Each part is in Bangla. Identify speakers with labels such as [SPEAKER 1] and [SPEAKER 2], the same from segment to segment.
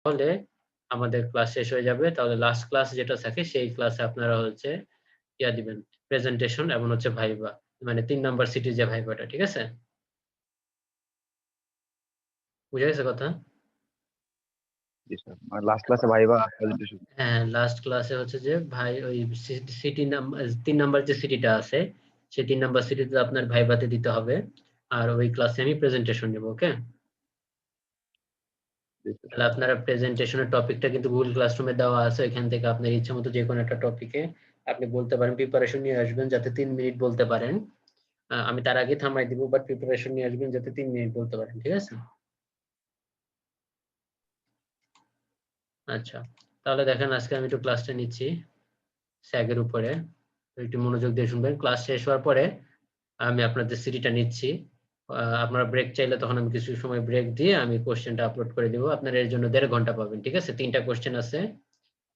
[SPEAKER 1] তাহলে আমাদের ক্লাস শেষ হয়ে যাবে। তাহলে লাস্ট ক্লাস যেটা থাকে সেই ক্লাসে আপনারা হচ্ছে দিবেন, প্রেজেন্টেশন এবং হচ্ছে ভাইভা। মানে ৩ নাম্বার সিটির যে ভাইভাটা, ঠিক আছে? বুঝা গেছে কথা?
[SPEAKER 2] জি স্যার, মানে লাস্ট ক্লাসে ভাইবা প্রেজেন্টেশন।
[SPEAKER 1] হ্যাঁ, লাস্ট ক্লাসে হচ্ছে যে ভাই ওই সিটি ৩ নাম্বার যে সিটিটা আছে, সেই ৩ নাম্বার সিটিতে আপনার ভাইভাতে দিতে হবে। আর ওই ক্লাসে আমি প্রেজেন্টেশন নেব, ওকে?
[SPEAKER 2] জি স্যার।
[SPEAKER 1] তাহলে আপনারা প্রেজেন্টেশনের টপিকটা কিন্তু Google Classroom এ দেওয়া আছে। এখান থেকে আপনার ইচ্ছামত যেকোনো একটা টপিকে আপনি বলতে পারেন। প্রিপারেশন নিয়ে আসবেন যাতে ৩ মিনিট বলতে পারেন। আমি তার আগে থামায় দিব, বাট প্রিপারেশন নিয়ে আসবেন যাতে ৩ মিনিট বলতে পারেন। ঠিক আছে? আচ্ছা। তাহলে দেখেন আজকে আমি একটু ক্লাসটা নিচ্ছি স্যাগ এর উপরে। তো একটু মনোযোগ দিয়ে শুনবেন। ক্লাস শেষ হওয়ার পরে আমি আপনাদের সিডিটা নিচ্ছি। আপনারা ব্রেক চাইলে তখন আমি কিছু সময় ব্রেক দিয়ে আমি কোয়েশ্চেনটা আপলোড করে দিব। আপনারা এর জন্য ১.৫ ঘন্টা পাবেন। ঠিক আছে? ৩ টা কোয়েশ্চেন আছে।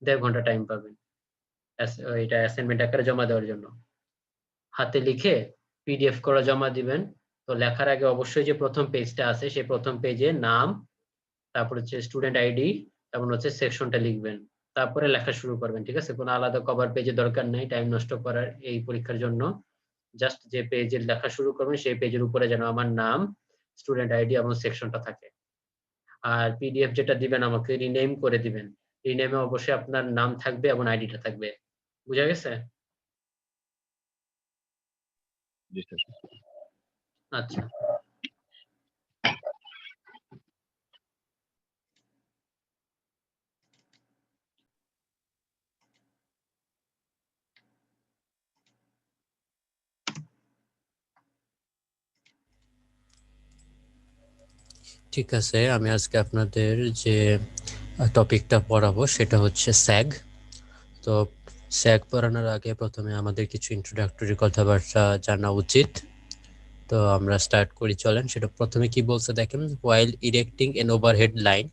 [SPEAKER 1] ১.৫ ঘন্টা টাইম পাবেন। এটা অ্যাসাইনমেন্ট আকারে জমা দেওয়ার জন্য। হাতে লিখে পিডিএফ করে জমা দিবেন। তো লেখার আগে অবশ্যই যে ১ম পেজটা আছে সেই ১ম পেজে নাম, তারপর হচ্ছে স্টুডেন্ট আইডি, তারপর হচ্ছে সেকশনটা লিখবেন। তারপরে লেখা শুরু করবেন। ঠিক আছে? কোনো আলাদা কভার পেজের দরকার নাই টাইম নষ্ট করার এই পরীক্ষার জন্য। জাস্ট যে পেজে লেখা শুরু করবেন সেই পেজের উপরে যেন আমার নাম, স্টুডেন্ট আইডি এবং সেকশনটা থাকে। আর পিডিএফ যেটা দিবেন আমাকে রিনেম করে দিবেন। রিনেমে অবশ্যই আপনার নাম থাকবে এবং আইডিটা থাকবে। বুঝা গেছে?
[SPEAKER 2] জি স্যার।
[SPEAKER 1] আচ্ছা। ঠিক আছে, আমি আজকে আপনাদের যে টপিকটা পড়াবো সেটা হচ্ছে স্যাগ। তো স্যাগ পড়ানোর আগে প্রথমে আমাদের কিছু ইন্ট্রোডাক্টরি কথাবার্তা জানা উচিত। তো আমরা স্টার্ট করি, চলেন। সেটা প্রথমে কি বলছে দেখেন, while erecting an overhead line,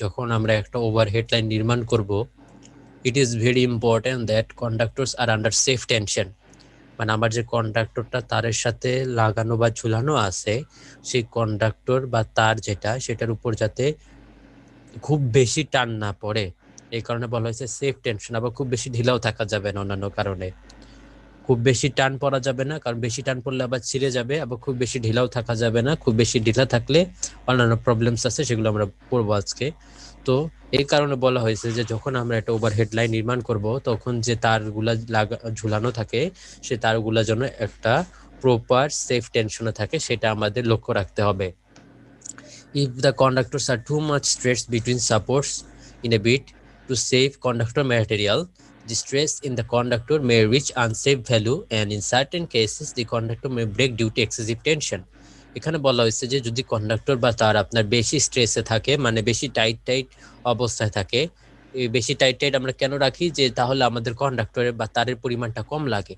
[SPEAKER 1] যখন আমরা একটা ওভারহেড লাইন নির্মাণ করব, it is very important that conductors are under safe tension. মানে আমার যে কন্ডাক্টরটা তারের সাথে লাগানো বা ঝুলানো আছে, সেই কন্ডাক্টর বা তার যেটা সেটার উপর যাতে খুব বেশি টান না পড়ে, এই কারণে বলা হয়েছে সেফ টেনশন। আবার খুব বেশি ঢিলাও থাকা যাবে না অন্যান্য কারণে। খুব বেশি টান পড়া যাবে না, কারণ বেশি টান পড়লে আবার ছিঁড়ে যাবে। আবার খুব বেশি ঢিলাও থাকা যাবে না, খুব বেশি ঢিলা থাকলে অন্যান্য প্রবলেমস আছে, সেগুলো আমরা পড়বো আজকে। তো এই কারণে বলা হয়েছে যে যখন আমরা একটা ওভারহেড লাইন নির্মাণ করব, তখন যে তারগুলা ঝুলানো থাকে সে তারগুলা যেন একটা প্রপার সেফ টেনশনে থাকে, সেটা আমাদের লক্ষ্য রাখতে হবে। If the conductors are too much stressed between supports in a bit to save conductor material, the stress in the conductor may reach unsafe value, and in certain cases the conductor may break due to excessive tension. এখানে বলা হয়েছে যে যদি কন্ডাক্টর বা তার আপনার বেশি স্ট্রেসে থাকে, মানে বেশি টাইট অবস্থায় থাকে, এই বেশি টাইট আমরা কেন রাখি, যে তাহলে আমাদের কন্ডাক্টরের বা তারের পরিমাণটা কম লাগে।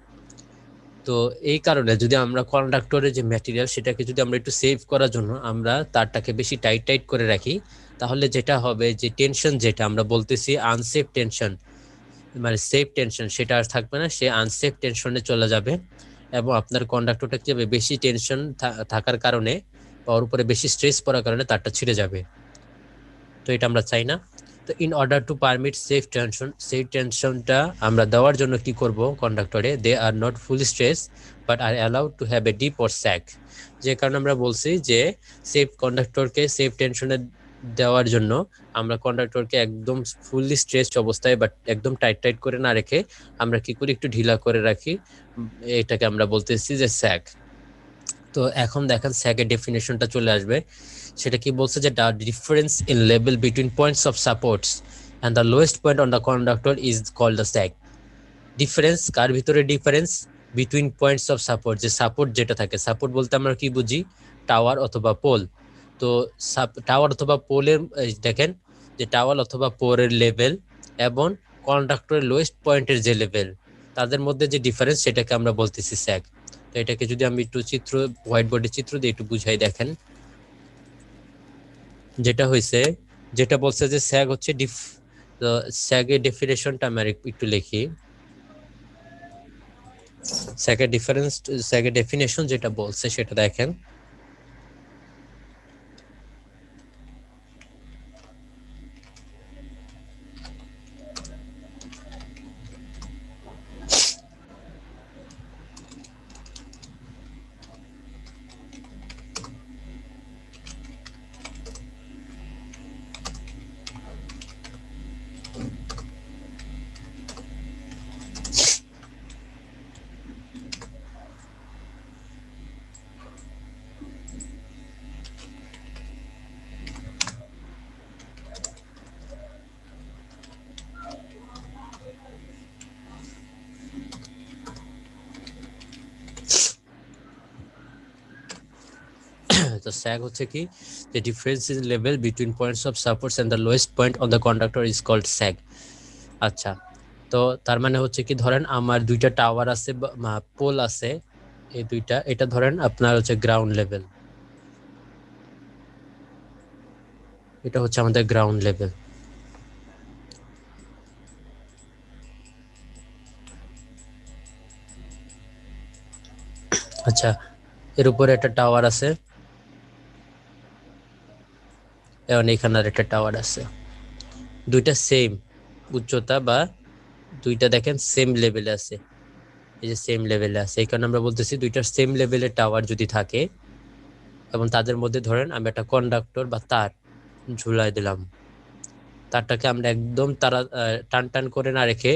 [SPEAKER 1] তো এই কারণে যদি আমরা কন্ডাক্টরের যে ম্যাটেরিয়াল সেটাকে যদি আমরা একটু সেভ করার জন্য আমরা তারটাকে বেশি টাইট করে রাখি, তাহলে যেটা হবে যে টেনশন যেটা আমরা বলতেছি আনসেফ টেনশন, মানে সেফ টেনশন সেটা আর থাকবে না, সে আনসেফ টেনশনে চলে যাবে। এবং আপনার কন্ডাক্টরটা কি হবে, বেশি টেনশন থাকার কারণে বা ওর উপরে বেশি স্ট্রেস পড়ার কারণে তারটা ছিঁড়ে যাবে। তো এটা আমরা চাই না। তো in order to permit safe tension, সেই টেনশনটা আমরা দেওয়ার জন্য কি করব, কন্ডাক্টরে they are not fully stress but are allowed to have a dip or sag. যে কারণে আমরা বলছি যে সেফ কন্ডাক্টরকে সেফ টেনশনে দেওয়ার জন্য আমরা কন্ডাক্টরকে একদম ফুললি স্ট্রেসড অবস্থায় বাট একদম টাইট করে না রেখে আমরা কি করি, একটু ঢিলা করে রাখি। এটাকে আমরা বলতেছি যে স্যাক। তো এখন দেখেন স্যাকের ডেফিনেশনটা চলে আসবে। সেটা কি বলছে, যে the difference in level between points of supports and the lowest point on the conductor is called the sag. Difference কার ভিতরে, difference between points of support, যে সাপোর্ট যেটা থাকে, সাপোর্ট বলতে আমরা কি বুঝি, টাওয়ার অথবা পোল। তো টাওয়ার অথবা পোলের দেখেন যে টাওয়ার অথবা পোলের লেভেল এবং কন্ডাক্টরের লোয়েস্ট পয়েন্টের যে লেভেল, তাদের মধ্যে যে ডিফারেন্স সেটাকে আমরা বলতেছি স্যাক। তো এটাকে যদি আমি একটু চিত্র, হোয়াইট বোর্ডে চিত্র দিয়ে একটু বুঝাই, দেখেন যেটা হয়েছে, যেটা বলছে যে স্যাগ হচ্ছে তো স্যাগের ডেফিনেশনটা আমি একটু লিখি। স্যাগের ডেফিনেশন যেটা বলছে সেটা দেখেন, তো স্যাগ হচ্ছে কি the difference in level between points of supports and the lowest point on the conductor is called sag। আচ্ছা, তো তার মানে হচ্ছে কি ধরেন আমার দুইটা টাওয়ার আছে বা পোল আছে, এই দুইটা, এটা ধরেন আপনার হচ্ছে গ্রাউন্ড লেভেল, এটা হচ্ছে আমাদের গ্রাউন্ড লেভেল। আচ্ছা, এর উপরে একটা টাওয়ার আছে, এবং এখানে আর একটা টাওয়ার আছে, দুইটা সেম উচ্চতা বা দুইটা দেখেন সেম লেভেলে আছে, এই যে সেম লেভেলে আছে, এই কারণে আমরা বলতেছি দুইটা সেম লেভেলের টাওয়ার যদি থাকে এবং তাদের মধ্যে ধরেন আমি একটা কন্ডাক্টর বা তার ঝুলাই দিলাম, তারটাকে আমরা একদম তারা টান টান করে না রেখে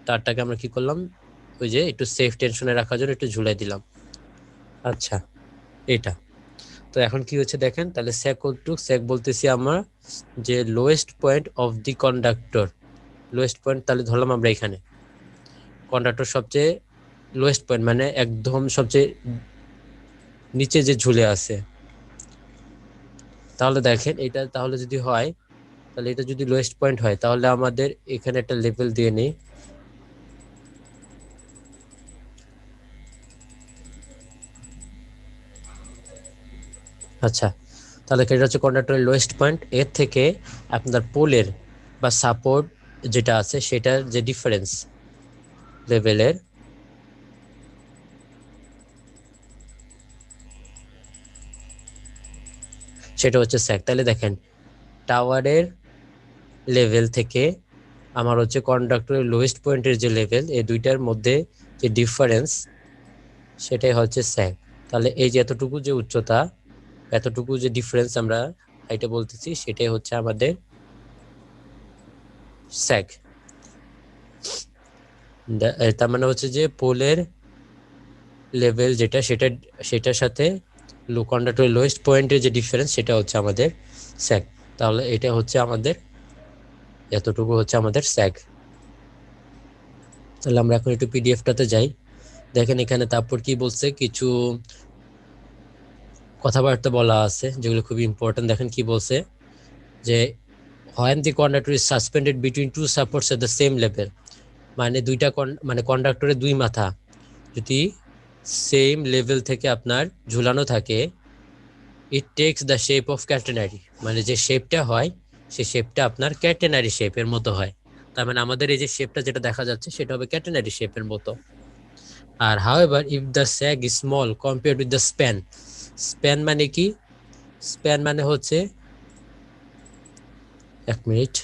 [SPEAKER 1] তারটাকে আমরা কি করলাম, ওই যে একটু সেফ টেনশনে রাখার জন্য একটু ঝুলাই দিলাম। আচ্ছা, এটা তো এখন কি হচ্ছে দেখেন, তাহলে স্যাগ টু স্যাগ বলতেছি আমরা যে lowest point of the conductor, lowest point তাহলে ধরলাম আমরা এখানে কন্ডাক্টর সবচেয়ে লোয়েস্ট পয়েন্ট মানে একদম সবচেয়ে নিচে যে ঝুলে আছে, তাহলে দেখেন এটা তাহলে যদি হয়, তাহলে এটা যদি লোয়েস্ট পয়েন্ট হয় তাহলে আমাদের এখানে একটা লেভেল দিয়ে নেই, আচ্ছা, তাহলে এটা হচ্ছে কন্ডাক্টরের লোয়েস্ট পয়েন্ট, এর থেকে আপনার পোলের বা সাপোর্ট যেটা আছে সেটার যে ডিফারেন্স লেভেলের, সেটা হচ্ছে স্যাগ। তাহলে দেখেন টাওয়ারের লেভেল থেকে আমার হচ্ছে কন্ডাক্টরের লোয়েস্ট পয়েন্টের যে লেভেল, এই দুইটার মধ্যে যে ডিফারেন্স সেটাই হচ্ছে স্যাগ। তাহলে এই যে এতটুকু যে উচ্চতা, এতটুকু যে ডিফারেন্স আমরা হাইটে বলতেছি সেটাই হচ্ছে আমাদের স্যাগ। তার মানে হচ্ছে যে পোলের লেভেল যেটা সেটার সাথে কন্ডাক্টরের লোয়েস্ট পয়েন্টের যে ডিফারেন্স সেটা হচ্ছে আমাদের স্যাগ। তাহলে এটা হচ্ছে আমাদের এতটুকু হচ্ছে আমাদের স্যাগ। তাহলে আমরা এখন একটু পিডিএফটাতে যাই, দেখেন এখানে তারপর কি বলছে, কিছু কথাবার্তা বলা আছে যেগুলো খুবই ইম্পর্টেন্ট। দেখেন কি বলছে যে when the conductor is suspended between two supports at the same level, মানে দুইটা মানে কন্ডাক্টরের দুই মাথা যদি সেম লেভেল থেকে আপনার ঝুলানো থাকে, it takes the shape of catenary, মানে যে শেপটা হয় সেই শেপটা আপনার ক্যাটেনারি শেপের মতো হয়। তার মানে আমাদের এই যে শেপটা যেটা দেখা যাচ্ছে সেটা হবে ক্যাটেনারি শেপের মতো। আর however if the sag is small compared with the span, span মানে কি, স্প্যান মানে হচ্ছে, এক মিনিট,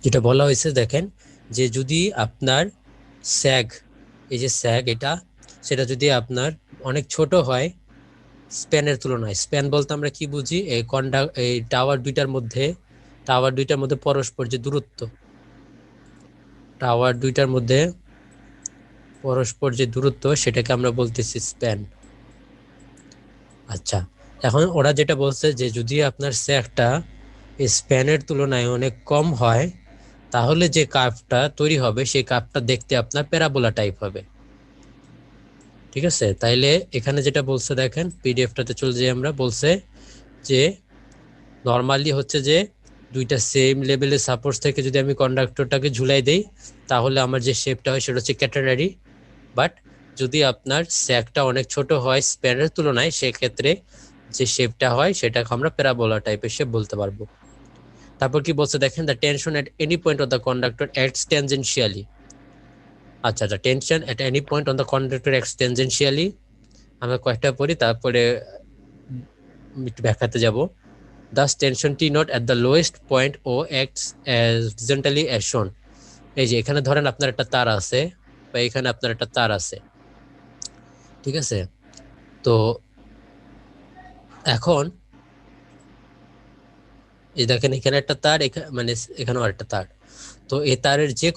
[SPEAKER 1] যেটা বলা হয়েছে দেখেন যে যদি আপনার স্যাগ, এই যে স্যাগ এটা, সেটা যদি আপনার অনেক ছোট হয় স্প্যানের তুলনায়, স্প্যান বলতে আমরা কি বুঝি, এই টাওয়ার দুইটার মধ্যে পরস্পর যে দূরত্ব, টাওয়ার দুইটার মধ্যে পরস্পর যে দূরত্ব সেটাকে আমরা বলতেছি স্প্যান। আচ্ছা, এখন ওরা যেটা বলছে যে যদি আপনার স্যাগটা স্প্যানের তুলনায় অনেক কম হয় তাহলে যে কার্ভটা তৈরি হবে সেই কার্ভটা দেখতে আপনার প্যারাবোলা টাইপ হবে। ঠিক আছে, তাইলে এখানে যেটা বলছে দেখেন পিডিএফটাতে চলে যাই আমরা, বলছে যে নর্মালি হচ্ছে যে দুইটা সেম লেভেলের সাপোর্ট থেকে যদি আমি কন্ডাক্টরটাকে ঝুলাই দেই তাহলে আমার যে শেপটা হয় সেটা হচ্ছে ক্যাটেনারি, বাট যদি আপনার স্যাগটা অনেক ছোট হয় স্প্যানের তুলনায় সেক্ষেত্রে যে শেপটা হয় সেটাকে আমরা প্যারাবোলা টাইপের শেপ বলতে পারবো। তারপর কি বলছে দেখেন, the tension at any point of the conductor acts tangentially. আচ্ছা, the tension at any point on the conductor acts tangentially, আমরা কয়েকটা পড়ি তারপরে একটু ব্যাখ্যাতে যাব। Thus tension T naught at the lowest point O acts as horizontally as shown। এই যে এখানে ধরেন আপনার একটা তার আছে বা এখানে আপনার একটা তার আছে, ঠিক আছে, তো এখন এই দেখেন এখানে একটা তার, মানে এখানেও একটা তার, তো এই তারের যে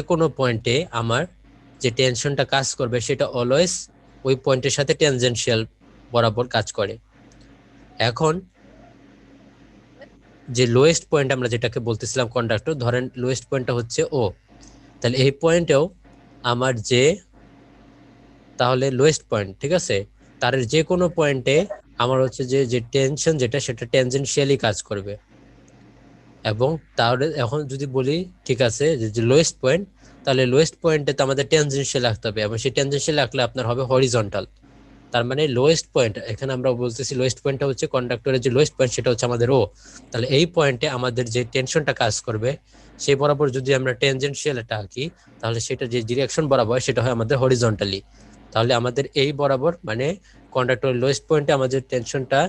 [SPEAKER 1] কোনো পয়েন্টে আমার যে টেনশনটা কাজ করবে সেটা অলওয়েজ ওই পয়েন্টের সাথে ট্যানজেনশিয়াল বরাবর কাজ করে। এখন যে লোয়েস্ট পয়েন্ট আমরা যেটাকে বলতেছিলাম কন্ডাক্টর, ধরেন লোয়েস্ট পয়েন্টটা হচ্ছে ও, তাহলে এই পয়েন্টেও আমার যে তাহলে লোয়েস্ট পয়েন্ট, ঠিক আছে, তারের যে কোনো পয়েন্টে আমার হচ্ছে যে টেনশন যেটা সেটা ট্যানজেনশিয়ালি কাজ করবে। এবং তাহলে এখন যদি বলি ঠিক আছে যে লোয়েস্ট পয়েন্ট, তাহলে লোয়েস্ট পয়েন্টে তো আমাদের ট্যানজেনশিয়াল রাখতে হবে, এবং সেই ট্যানজেনশিয়াল রাখলে আপনার হবে হরিজন্টাল। তার মানে লোয়েস্ট পয়েন্ট, এখানে আমরা বলতেছি লোয়েস্ট পয়েন্টটা হচ্ছে কন্ডাক্টরের যে লোয়েস্ট পয়েন্ট সেটা হচ্ছে আমাদের ও। তাহলে এই পয়েন্টে আমাদের যে টেনশনটা কাজ করবে সেই বরাবর যদি আমরা ট্যানজেনশিয়াল এটা আঁকি, তাহলে সেটা যে ডিরেকশন বরাবর সেটা হয় আমাদের হরিজন্টালি। তাহলে আমাদের এই বরাবর মানে কন্ডাক্টরের লোয়েস্ট পয়েন্টে আমাদের টেনশনটা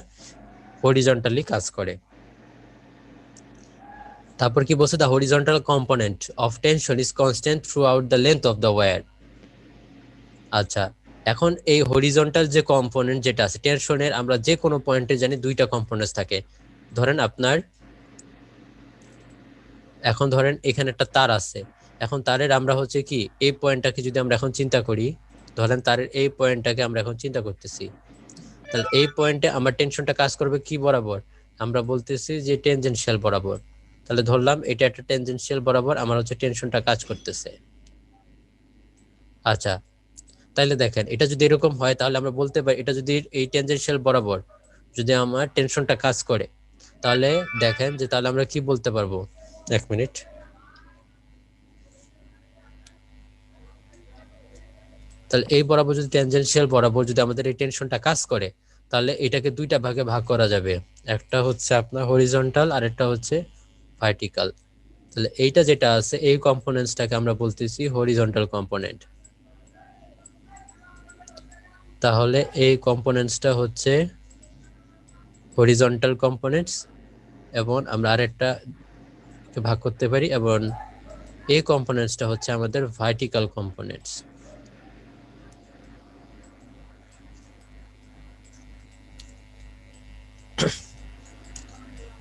[SPEAKER 1] হরিজন্টালি কাজ করে। তারপর কি বলছে, the horizontal component of tension is constant throughout the length of the wire. আচ্ছা, এখন এই হরিজন্টাল যে কম্পোনেন্ট যেটা আছে টেনশনের, আমরা যে কোনো পয়েন্টে জানি দুইটা কম্পোনেন্টস থাকে। ধরেন আপনার এখন ধরেন এখানে একটা তার আছে, এখন তারের আমরা হচ্ছে কি এই পয়েন্টটাকে যদি আমরা এখন চিন্তা করি, ধরেন তারের এই পয়েন্টটাকে আমরা এখন চিন্তা করতেছি, তাহলে এই পয়েন্টে আমার টেনশনটা কাজ করবে কি বরাবর, আমরা বলতেছি যে টেনজেনশিয়াল বরাবর। তাহলে ধরলাম এটা একটা টেনজেনশিয়াল বরাবর আমার হচ্ছে টেনশনটা কাজ করতেছে। আচ্ছা, তাহলে দেখেন এটা যদি এরকম হয় তাহলে আমরা বলতে পারি এটা যদি এই টেনজেনশিয়াল বরাবর যদি আমার টেনশনটা কাজ করে, তাহলে দেখেন যে তাহলে আমরা কি বলতে পারবো, এক মিনিট, তাহলে এই বরাবর যদি ট্যানজেনশিয়াল বরাবর যদি আমাদের এই টেনশনটা কাজ করে, তাহলে এটাকে দুইটা ভাগে ভাগ করা যাবে, একটা হচ্ছে আপনার হরিজন্টাল আর একটা হচ্ছে ভার্টিক্যাল। তাহলে এইটা যেটা আছে এই কম্পোনেন্টসটাকে আমরা বলতেছি হরিজন্টাল কম্পোনেন্ট। তাহলে এই কম্পোনেন্টসটা হচ্ছে হরিজন্টাল কম্পোনেন্টস, এবং আমরা আরেকটা ভাগ করতে পারি, এবং এই কম্পোনেন্টসটা হচ্ছে আমাদের ভার্টিক্যাল কম্পোনেন্টস।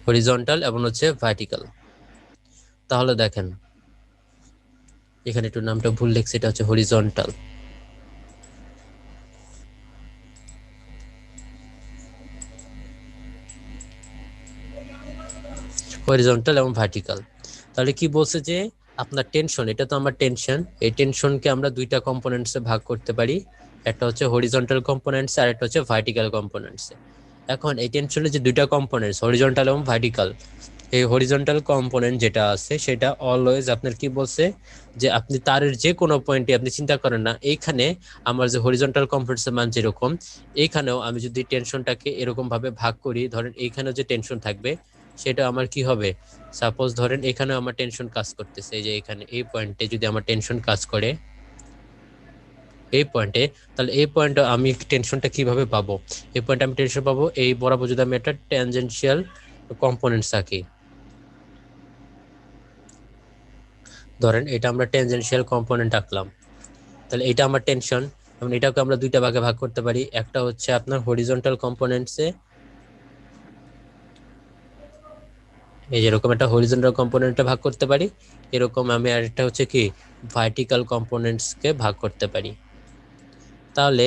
[SPEAKER 1] হরিজন্টাল এবং হচ্ছে ভার্টিক্যাল। তাহলে দেখেন এখানে একটু নামটা ভুল লিখছি, এটা হচ্ছে হরিজন্টাল। হরিজন্টাল এবং ভার্টিক্যাল। তাহলে কি বলছে যে আপনার টেনশন, এটা তো আমার টেনশন, এই টেনশনকে আমরা দুইটা কম্পোনেন্টসে ভাগ করতে পারি, একটা হচ্ছে হরিজন্টাল কম্পোনেন্টস আর একটা হচ্ছে ভার্টিক্যাল কম্পোনেন্টস। এখন এই টেনশনের যে দুইটা কম্পোনেন্টস হরিজন্টাল এবং ভার্টিক্যাল, এই হরিজন্টাল কম্পোনেন্ট যেটা আছে সেটা অলওয়েজ আপনার কি বলছে যে আপনি তারের যে কোনো পয়েন্টে আপনি চিন্তা করেন না, এইখানে আমার যে হরিজন্টাল কম্পোনেন্টসের মান যেরকম, এইখানেও আমি যদি টেনশনটাকে এরকম ভাবে ভাগ করি, ধরেন এইখানেও যে টেনশন থাকবে সেটা আমার কি হবে, সাপোজ ধরেন এখানেও আমার টেনশন কাজ করতেছে, এই যে এখানে এই পয়েন্টে যদি আমার টেনশন কাজ করে এই পয়েন্টে, তাহলে এই পয়েন্টে আমি টেনশনটা কিভাবে পাবো, এই পয়েন্টে আমি টেনশন পাবো এই বরাবর যদি আমি একটা ট্যানজেনশিয়াল কম্পোনেন্টস আঁকি, ধরেন এটা আমরা ট্যানজেনশিয়াল কম্পোনেন্ট আঁকলাম, তাহলে এটা আমার টেনশন, এবং এটাকে আমরা দুইটা ভাগে ভাগ করতে পারি, একটা হচ্ছে আপনার হরিজন্টাল কম্পোনেন্টসে, এই যেরকম একটা হরিজন্টাল কম্পোনেন্টে ভাগ করতে পারি, এরকম আমি আরেকটা হচ্ছে কি ভার্টিক্যাল কম্পোনেন্টসকে ভাগ করতে পারি। তাহলে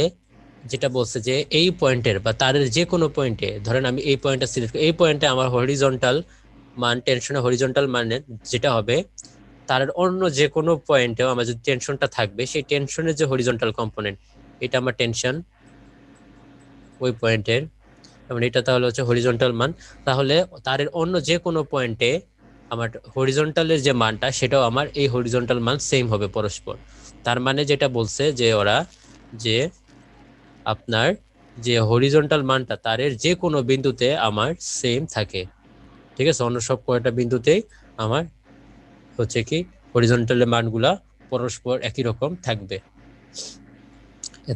[SPEAKER 1] যেটা বলছে যে এই পয়েন্টের বা তারের যে কোনো পয়েন্টে, ধরেন আমি এই পয়েন্টটা সিলেক্ট করি, এই পয়েন্টে আমার হরিজন্টাল মান টেনশনের হরিজন্টাল মানে যেটা হবে, তারের অন্য যে কোনো পয়েন্টেও আমার যে টেনশনটা থাকবে সেই টেনশনের যে হরিজন্টাল কম্পোনেন্ট, এটা আমার টেনশন ওই পয়েন্টের, এবং এটা তাহলে হচ্ছে হরিজন্টাল মান। তাহলে তারের অন্য যে কোনো পয়েন্টে আমার হরিজন্টালের যে মানটা সেটাও আমার এই হরিজন্টাল মান সেম হবে পরস্পর। তার মানে যেটা বলছে যে ওরা যে আপনার যে হরিজন্টাল মানটা তারের যে কোনো বিন্দুতে আমার সেম থাকে, ঠিক আছে, অন্য সব কয়টা বিন্দুতেই আমার হচ্ছে কি হরিজন্টালের মানগুলা পরস্পর একই রকম থাকবে।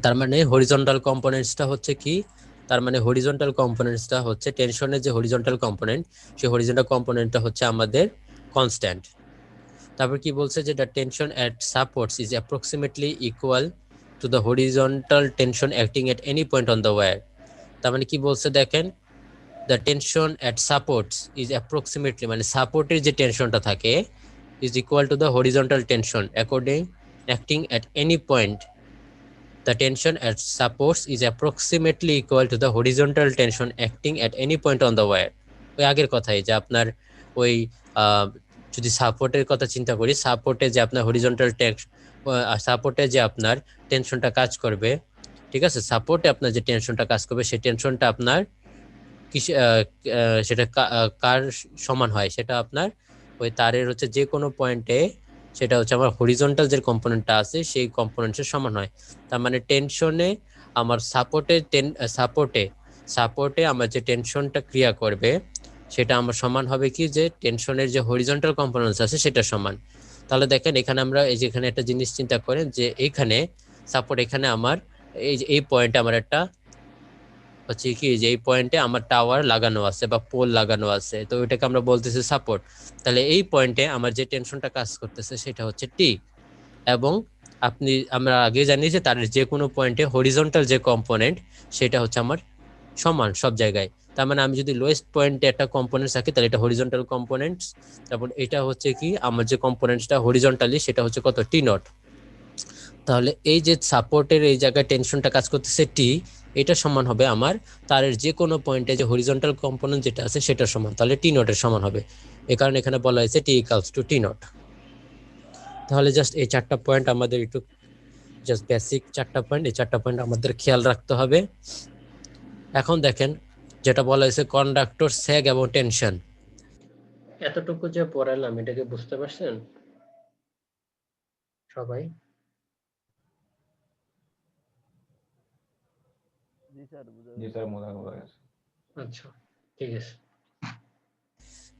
[SPEAKER 1] তার মানে হরিজন্টাল কম্পোনেন্টসটা হচ্ছে কি, তার মানে হরিজন্টাল কম্পোনেন্টসটা হচ্ছে টেনশনের যে হরিজন্টাল কম্পোনেন্ট, সেই হরিজন্টাল কম্পোনেন্টটা হচ্ছে আমাদের কনস্ট্যান্ট। তারপর কি বলছে যে the tension at supports is approximately equal to the horizontal tension acting at any point on the wire. তার মানে কি বলছে দেখেন, the tension at supports is approximately মানে সাপোর্টের যে টেনশনটা থাকে is equal to the horizontal tension according acting at any point. The tension at supports is approximately equal to the horizontal tension acting at any point on the wire. ওই আগের কথাই যে আপনার ওই যদি সাপোর্টের কথা চিন্তা করি, সাপোর্টে যে আপনার হরিজন্টাল সাপোর্টে যে আপনার টেনশনটা কাজ করবে ঠিক আছে, সাপোর্টে আপনার যে টেনশনটা কাজ করবে সেই টেনশনটা আপনার সেটা কার সমান হয়, সেটা আপনার ওই তারের হচ্ছে যে কোনো পয়েন্টে সেটা হচ্ছে আমার হরিজন্টাল যে কম্পোনেন্টটা আছে সেই কম্পোনেন্টের সমান হয়। তার মানে টেনশনে আমার সাপোর্টে আমার যে টেনশনটা ক্রিয়া করবে সেটা আমার সমান হবে কি, যে টেনশনের যে হরিজন্টাল কম্পোনেন্টস আছে সেটা সমান। তাহলে দেখেন এখানে আমরা এই যে এখানে একটা জিনিস চিন্তা করেন যে এখানে সাপোর্ট, এখানে আমার এই পয়েন্টে আমার একটা হচ্ছে কি যে এই পয়েন্টে আমার টাওয়ার লাগানো আছে বা পোল লাগানো আছে, তো ওইটাকে আমরা বলতেছি সাপোর্ট। তাহলে এই পয়েন্টে আমার যে টেনশনটা কাজ করতেছে সেটা হচ্ছে টি। এবং আমরা আগে জানি যে তার যে কোনো পয়েন্টে হরিজন্টাল যে কম্পোনেন্ট সেটা হচ্ছে আমার সমান সব জায়গায়। তার মানে আমি যদি লোয়েস্ট পয়েন্টে একটা কম্পোনেন্টস রাখি তাহলে এটা হরিজন্টাল কম্পোনেন্টস, তারপর এটা হচ্ছে কি আমার যে কম্পোনেন্টসটা হরিজন্টালি সেটা হচ্ছে কত, টি নট। তাহলে এই যে সাপোর্টের এই জায়গায় টেনশনটা কাজ করতেছে টি, এটা সমান হবে আমার তারের যে কোনো পয়েন্টে যে হরিজন্টাল কম্পোনেন্ট যেটা আছে সেটা সমান, তাহলে টি নটের সমান হবে। এই কারণে এখানে বলা হয়েছে টি ইকুয়ালস টু টি নট। তাহলে জাস্ট এই চারটা পয়েন্ট আমাদের একটু জাস্ট বেসিক চারটা পয়েন্ট, এই চারটা পয়েন্ট আমাদের খেয়াল রাখতে হবে। এখন দেখেন যেটা বলা হয়েছে কন্ডাক্টর স্যাগ এবং টেনশন, এতটুকু যে পড়ালাম এটাকে বুঝতে পারছেন সবাই?
[SPEAKER 2] জি স্যার, বোঝা গেছে।
[SPEAKER 1] আচ্ছা, ঠিক আছে।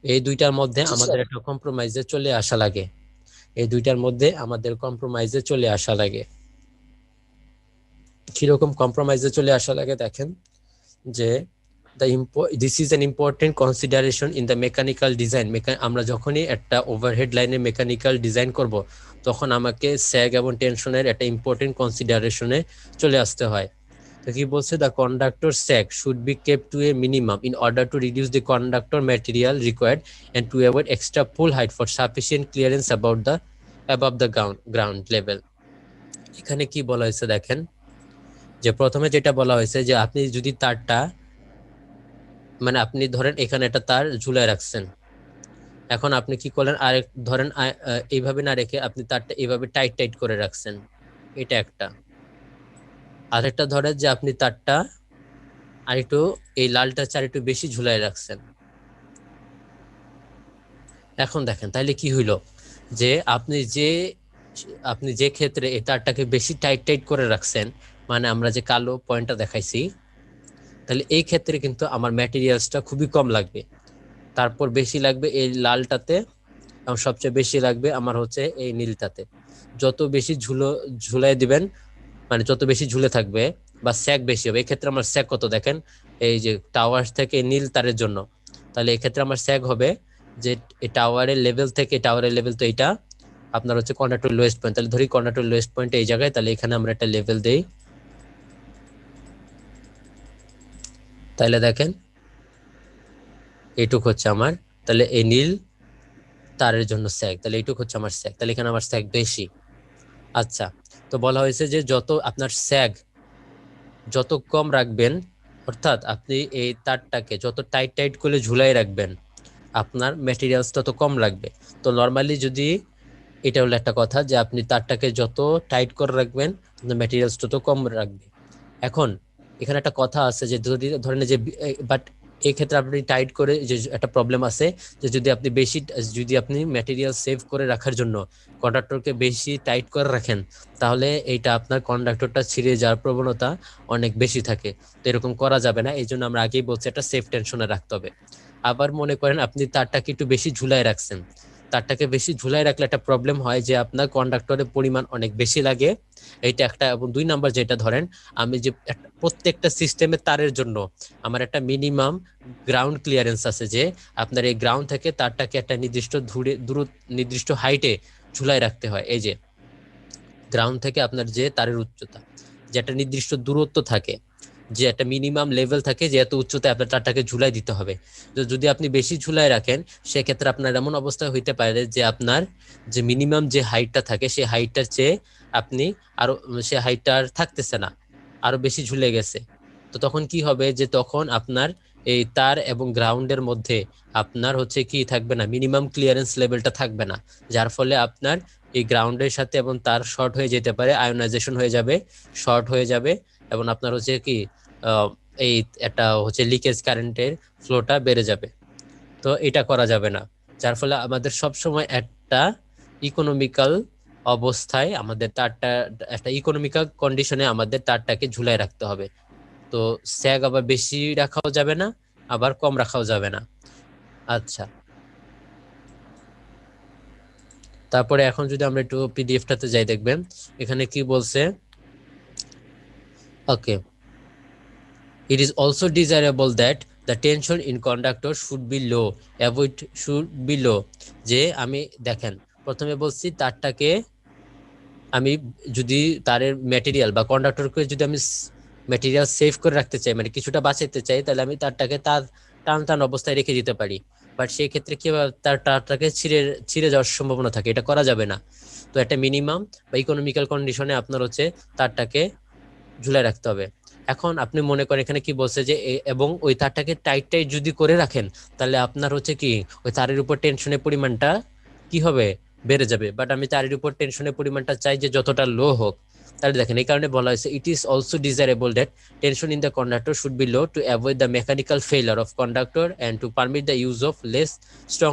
[SPEAKER 1] এই দুইটার মধ্যে আমাদের একটা কম্প্রোমাইজে চলে আসা লাগে, এই দুইটার মধ্যে আমাদের কম্প্রোমাইজে চলে আসা লাগে। কিরকম কম্প্রোমাইজে চলে আসা লাগে দেখেন, যে this is an important consideration in the mechanical design. আমরা যখনই একটা ওভারহেড লাইনে মেকানিক্যাল ডিজাইন করব তখন আমাকে স্যাগ এবং টেনশনের একটা ইম্পর্টেন্ট কনসিডারেশনে চলে আসতে হয়। তো কি বলছে, the conductor sag should be kept to a minimum in order to reduce the conductor material required and to avoid extra pole height for sufficient clearance above the ground level. এখানে কি বলা হয়েছে দেখেন, যে প্রথমে যেটা বলা হয়েছে যে আপনি যদি তারটা, মানে আপনি ধরেন এখানে একটা তার ঝুলায় রাখছেন, এখন আপনি কি করলেন, আরেক ধরেন এইভাবে না রেখে আপনি তারটা এইভাবে টাইট টাইট করে রাখছেন, এটা একটা। আরেকটা ধরেন যে আপনি তারটা আরেকটু এই লালটা চার একটু বেশি ঝুলায় রাখছেন। এখন দেখেন তাইলে কি হইলো, যে আপনি যে ক্ষেত্রে এই তারটাকে বেশি টাইট টাইট করে রাখছেন, মানে আমরা যে কালো পয়েন্টটা দেখাইছি, তাহলে এই ক্ষেত্রে কিন্তু আমার ম্যাটেরিয়ালসটা খুবই কম লাগবে, তারপর বেশি লাগবে এই লালটাতে, এবং সবচেয়ে বেশি লাগবে আমার হচ্ছে এই নীলটাতে। যত বেশি ঝুলাই দিবেন, মানে যত বেশি ঝুলে থাকবে বা স্যাক বেশি হবে। এক্ষেত্রে আমার স্যাক কত দেখেন, এই যে টাওয়ার থেকে নীল তারের জন্য, তাহলে এক্ষেত্রে আমার স্যাক হবে যে এই টাওয়ারের লেভেল থেকে, টাওয়ারের লেভেল তো এইটা আপনার হচ্ছে কন্ডাক্টর লোয়েস্ট পয়েন্ট, তাহলে ধরি কন্ডাক্টর লোয়েস্ট পয়েন্ট এই জায়গায়, তাহলে এখানে আমরা একটা লেভেল দেই। তাহলে দেখেন এইটুক হচ্ছে আমার, তাহলে এই নীল তারের জন্য স্যাক, তাহলে এইটুক হচ্ছে আমার স্যাক, তাহলে এখানে আমার স্যাক বেশি। আচ্ছা, তো বলা হয়েছে যে যত আপনার স্যাগ যত কম রাখবেন, অর্থাৎ আপনি এই তারটাকে যত টাইট টাইট করে ঝুলাই রাখবেন আপনার ম্যাটেরিয়ালস তত কম লাগবে। তো নর্মালি যদি এটা হলো একটা কথা, যে আপনি তারটাকে যত টাইট করে রাখবেন আপনার ম্যাটেরিয়ালস তত কম রাখবে। এখন এখানে একটা কথা আছে যে যদি ধরেন যে, বাট এই ক্ষেত্রে আপনি টাইট করে যে একটা প্রবলেম আছে, যে যদি আপনি ম্যাটেরিয়াল সেভ করে রাখার জন্য কন্ডাক্টরকে বেশি টাইট করে রাখেন, তাহলে এইটা আপনার কন্ডাক্টরটা ছিঁড়ে যাওয়ার প্রবণতা অনেক বেশি থাকে। তো এরকম করা যাবে না, এই জন্য আমরা আগেই বলছি একটা সেফ টেনশনে রাখতে হবে। আবার মনে করেন আপনি তারটাকে একটু বেশি ঝুলায় রাখছেন, তারটাকে বেশি ঝুলায় রাখলে একটা প্রবলেম হয় যে আপনার কন্ডাক্টরের পরিমাণ অনেক বেশি লাগে, এইটা একটা। এবং দুই নাম্বার যেটা ধরেন, আমি যে প্রত্যেকটা সিস্টেমের তারের জন্য আমার একটা মিনিমাম গ্রাউন্ড ক্লিয়ারেন্স আছে, যে আপনার এই গ্রাউন্ড থেকে তারটাকে একটা নির্দিষ্ট হাইটে ঝুলায় রাখতে হয়। এই যে গ্রাউন্ড থেকে আপনার যে তারের উচ্চতা, যে একটা নির্দিষ্ট দূরত্ব থাকে, যে একটা মিনিমাম লেভেল থাকে, যে এত উচ্চতায় আপনার তারটাকে ঝুলাই দিতে হবে। তো যদি আপনি বেশি ঝুলাই রাখেন সেক্ষেত্রে আপনার এমন অবস্থা হইতে পারে যে আপনার যে মিনিমাম যে হাইটটা থাকে সেই হাইটটার চেয়ে আপনি আরো, সে হাইটটা আর থাকতেছে না, আরো বেশি ঝুলে গেছে। তো তখন কি হবে, যে তখন আপনার এই তার এবং গ্রাউন্ডের মধ্যে আপনার হচ্ছে কি থাকবে না, মিনিমাম ক্লিয়ারেন্স লেভেলটা থাকবে না, যার ফলে আপনার এই গ্রাউন্ডের সাথে এবং তার শর্ট হয়ে যেতে পারে, আয়োনাইজেশন হয়ে যাবে, শর্ট হয়ে যাবে, এবং আপনার হচ্ছে কি এই একটা হচ্ছে লিকেজ কারেন্টের ফ্লোটা বেড়ে যাবে। তো এটা করা যাবে না, যার ফলে আমাদের সব সময় একটা ইকোনমিক্যাল অবস্থায় আমাদের তারটা, একটা ইকোনমিক্যাল কন্ডিশনে আমাদের তারটাকে ঝুলাই রাখতে হবে। তো স্যাগ আবার বেশি রাখাও যাবে না, আবার কম রাখাও যাবে না। আচ্ছা, তারপরে এখন যদি আমরা একটু পিডিএফটাতে যাই, দেখবেন এখানে কি বলছে। ওকে, it is also desirable that the tension in conductor should be low, avoid should be low। যে আমি দেখেন প্রথমে বলছি তারটাকে আমি যদি তারের ম্যাটেরিয়াল বা কন্ডাক্টরকে যদি আমি ম্যাটেরিয়াল সেভ করে রাখতে চাই, মানে কিছুটা বাঁচাতে চাই, তাহলে আমি তারটাকে তার টান টান অবস্থায় রেখে দিতে পারি। বাট সেই ক্ষেত্রে কি তার তারটাকে ছিঁড়ে যাওয়ার সম্ভাবনা থাকে, এটা করা যাবে না। তো একটা মিনিমাম বা ইকোনমিক্যাল কন্ডিশনে আপনার হচ্ছে তারটাকে ঝুলাই রাখতে হবে। এখন আপনি মনে করেন এখানে কি বলছে যে এবং ওই তারটাকে টাইট টাইট যদি করে রাখেন, তাহলে আপনার হচ্ছে কি ওই তারের উপর টেনশনের পরিমাণটা কি হবে, বেড়ে যাবে। বাট আমি তারের উপর টেনশনের পরিমাণটা চাই যে যতটা লো হোক। তাহলে দেখেন এই কারণে বলা হয়েছে it is also desirable that tension in the conductor should be low to avoid the mechanical failure of conductor and to permit the use of less strong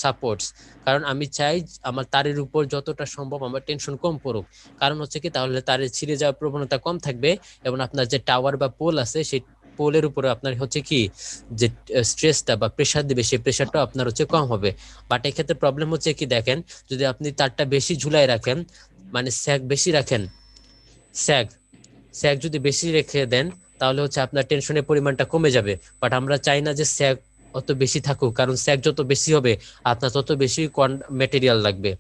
[SPEAKER 1] supports. কারণ আমি চাই আমার তারের উপর যতটা সম্ভব আমার টেনশন কম পড়ুক। কারণ হচ্ছে কি, তাহলে তারের ছিঁড়ে যাওয়ার প্রবণতা কম থাকবে এবং আপনার যে টাওয়ার বা পোল আছে সেই পোলের উপরে আপনার হচ্ছে কি যে স্ট্রেসটা বা প্রেসার দিবে সেই প্রেসারটা আপনার হচ্ছে কম হবে। বাট এক্ষেত্রে প্রবলেম হচ্ছে কি, দেখেন যদি আপনি তারটা বেশি ঝুলাই রাখেন, মানে স্যাগ বেশি রাখেন, স্যাগ স্যাগ যদি বেশি রেখে দেন, তাহলে হচ্ছে আপনার টেনশনের পরিমাণটা কমে যাবে। বাট আমরা চাই না যে স্যাগ অত বেশি থাকুক, কারণ স্যাগ যত বেশি হবে আপনার তত বেশি ম্যাটেরিয়াল লাগবে।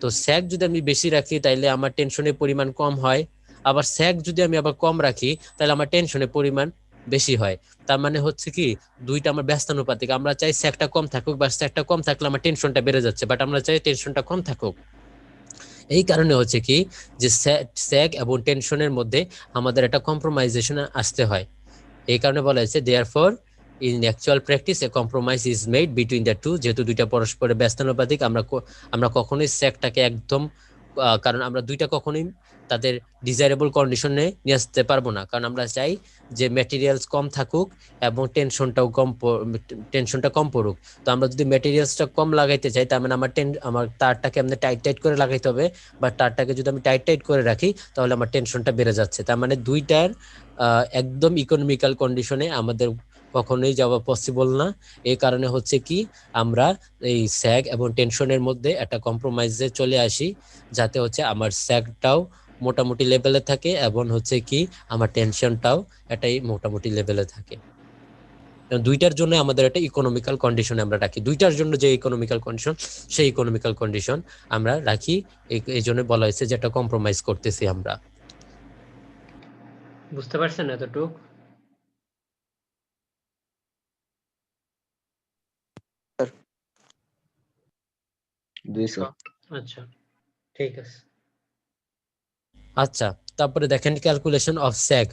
[SPEAKER 1] তো স্যাগ যদি আমি বেশি রাখি তাইলে আমার টেনশনের পরিমাণ কম হয়, আবার স্যাগ যদি আমি আবার কম রাখি তাহলে আমার টেনশনের পরিমাণ বেশি হয়। তার মানে হচ্ছে কি দুইটা আমার ব্যস্তানুপাতিক। আমরা চাই স্যাগটা কম থাকুক, বা স্যাগটা কম থাকলে আমার টেনশনটা বেড়ে যাচ্ছে, বাট আমরা চাই টেনশনটা কম থাকুক। এই কারণে হচ্ছে কি যে স্যাগ এবং টেনশনের মধ্যে আমাদের একটা কম্প্রোমাইজেশন আসতে হয়। এই কারণে বলা হয়েছে therefore in actual practice a compromise is made between the two. যেহেতু দুইটা পরস্পরের ব্যস্তানুপাতিক, আমরা কখনোই স্যাগটাকে একদম, কারণ আমরা দুইটা কখনোই তাদের ডিজাইরেবল কন্ডিশনে নিয়ে আসতে পারবো না। কারণ আমরা চাই যে ম্যাটেরিয়ালস কম থাকুক এবং টেনশনটা কম পড়ুক। তো আমরা যদি ম্যাটেরিয়ালসটা কম লাগাইতে চাই, তার মানে আমার তারটাকে এমনি টাইট টাইট করে লাগাইতে হবে। বা তারটাকে যদি আমি টাইট টাইট করে রাখি তাহলে আমার টেনশনটা বেড়ে যাচ্ছে। তার মানে দুইটার একদম ইকোনমিক্যাল কন্ডিশনে আমাদের কখনোই যাওয়া পসিবল না। এই কারণে হচ্ছে কি আমরা এই স্যাগ এবং টেনশনের মধ্যে একটা কম্প্রোমাইজে চলে আসি, যাতে হচ্ছে আমার স্যাগটাও মোটামুটি লেভেলে থাকে এবং হচ্ছে কি আমার টেনশনটাও এটাই মোটামুটি লেভেলে থাকে। দুইটার জন্য আমাদের একটা ইকোনমিক্যাল কন্ডিশন আমরা রাখি, দুইটার জন্য যে ইকোনমিক্যাল কন্ডিশন সেই ইকোনমিক্যাল কন্ডিশন আমরা রাখি। এই জন্য বলা হয়েছে যে একটা কম্প্রোমাইজ করতেছি আমরা। বুঝতে পারছেন এতটুকু?
[SPEAKER 2] জি স্যার।
[SPEAKER 1] আচ্ছা, ঠিক আছে। আচ্ছা, তারপরে দেখেন ক্যালকুলেশন অফ স্যাগ।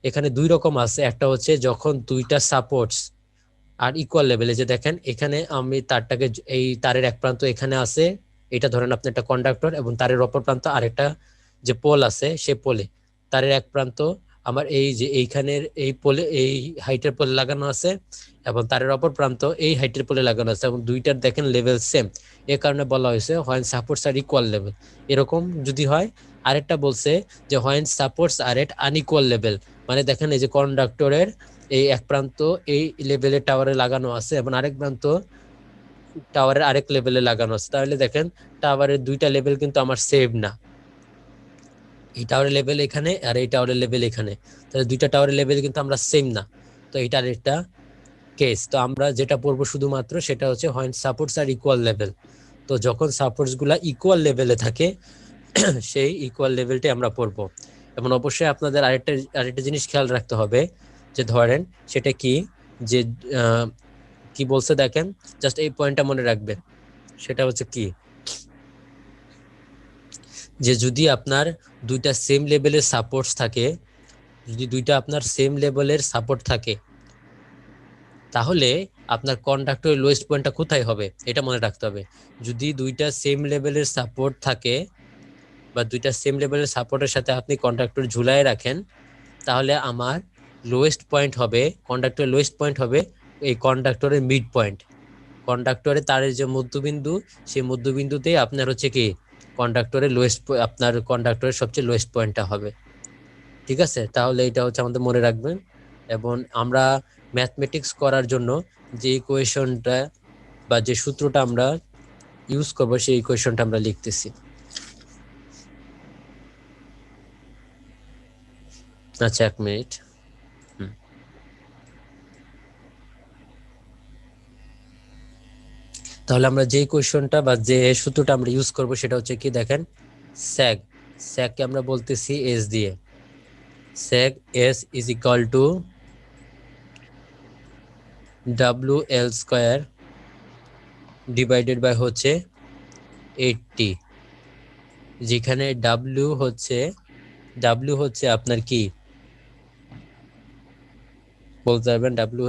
[SPEAKER 1] এখানে দুই রকম আছে, একটা হচ্ছে যখন দুইটা সাপোর্টস আর ইকুয়াল লেভেলে। যে দেখেন এখানে আমি তারটাকে এই তারের এক প্রান্ত এখানে আছে, এটা ধরেন আপনি একটা কন্ডাক্টর, এবং তারের অপর প্রান্ত আরেকটা যে পোল আছে সে পোলে। তারের এক প্রান্ত আমার এই যে এইখানের এই পোলে, এই হাইটের পোলে লাগানো আছে, এবং তারের অপর প্রান্ত এই হাইটের পোলে লাগানো আছে, এবং দুইটার দেখেন লেভেল সেম। এ কারণে বলা হয়েছে when supports are equal level, এরকম যদি হয়। আরেকটা বলছে যে when supports are at unequal level, মানে দেখেন এই যে কন্ডাক্টরের এই এক প্রান্ত এই লেভেলের টাওয়ারে লাগানো আছে এবং আরেক প্রান্ত টাওয়ারের আরেক লেভেলে লাগানো আছে, তাহলে দেখেন টাওয়ারের দুইটা লেভেল কিন্তু আমার সেম না। এই টাওয়ারের লেভেল এখানে আর এই টাওয়ারের লেভেল এখানে, তাহলে দুইটা টাওয়ারের লেভেল কিন্তু আমরা সেম না। তো এটার একটা কেস। তো আমরা যেটা পড়বো শুধুমাত্র সেটা হচ্ছে when supports are equal level. তো যখন সাপোর্টস গুলা ইকুয়াল লেভেলে থাকে সেই ইকুয়াল লেভেলটাই আমরা পড়বো। এবং অবশ্যই আপনাদের আরেকটা জিনিস খেয়াল রাখতে হবে, যে ধরেন সেটা কি, যে কি বলছে দেখেন, জাস্ট এই পয়েন্টটা মনে রাখবেন। সেটা হচ্ছে কি, যে যদি আপনার দুইটা সেম লেভেলের সাপোর্টস থাকে, যদি দুইটা আপনার সেম লেভেলের সাপোর্ট থাকে, তাহলে আপনার কন্ডাক্টরের লোয়েস্ট পয়েন্টটা কোথায় হবে এটা মনে রাখতে হবে। যদি দুইটা সেম লেভেলের সাপোর্ট থাকে বা দুইটা সেম লেভেলের সাপোর্টের সাথে আপনি কন্ডাক্টর ঝুলায় রাখেন, তাহলে আমার লোয়েস্ট পয়েন্ট হবে, কন্ডাক্টরের লোয়েস্ট পয়েন্ট হবে এই কন্ডাক্টরের মিড পয়েন্ট। কন্ডাক্টরে তারের যে মধ্যবিন্দু, সেই মধ্যবিন্দুতেই আপনার হচ্ছে কি কন্ডাক্টরের লোয়েস্ট, আপনার কন্ডাক্টরের সবচেয়ে লোয়েস্ট পয়েন্টটা হবে। ঠিক আছে, তাহলে এটা হচ্ছে আমাদের মনে রাখবেন। এবং আমরা ম্যাথমেটিক্স করার জন্য যে ইকুয়েশনটা বা যে সূত্রটা আমরা ইউজ করব, সেই ইকুয়েশনটা আমরা লিখতেছি। আচ্ছা, 1 মিনিট। তাহলে আমরা যে ইকুয়েশনটা বা যে সূত্রটা আমরা ইউজ করব সেটা হচ্ছে কি দেখেন, স্যাগ। স্যাগকে আমরা বলতেছি এস দিয়ে। Sag S is equal to WL² divided by হচ্ছে 80, যেখানে ডাব্লিউ হচ্ছে আপনার কি বলতে পারবেন, ডাব্লিউ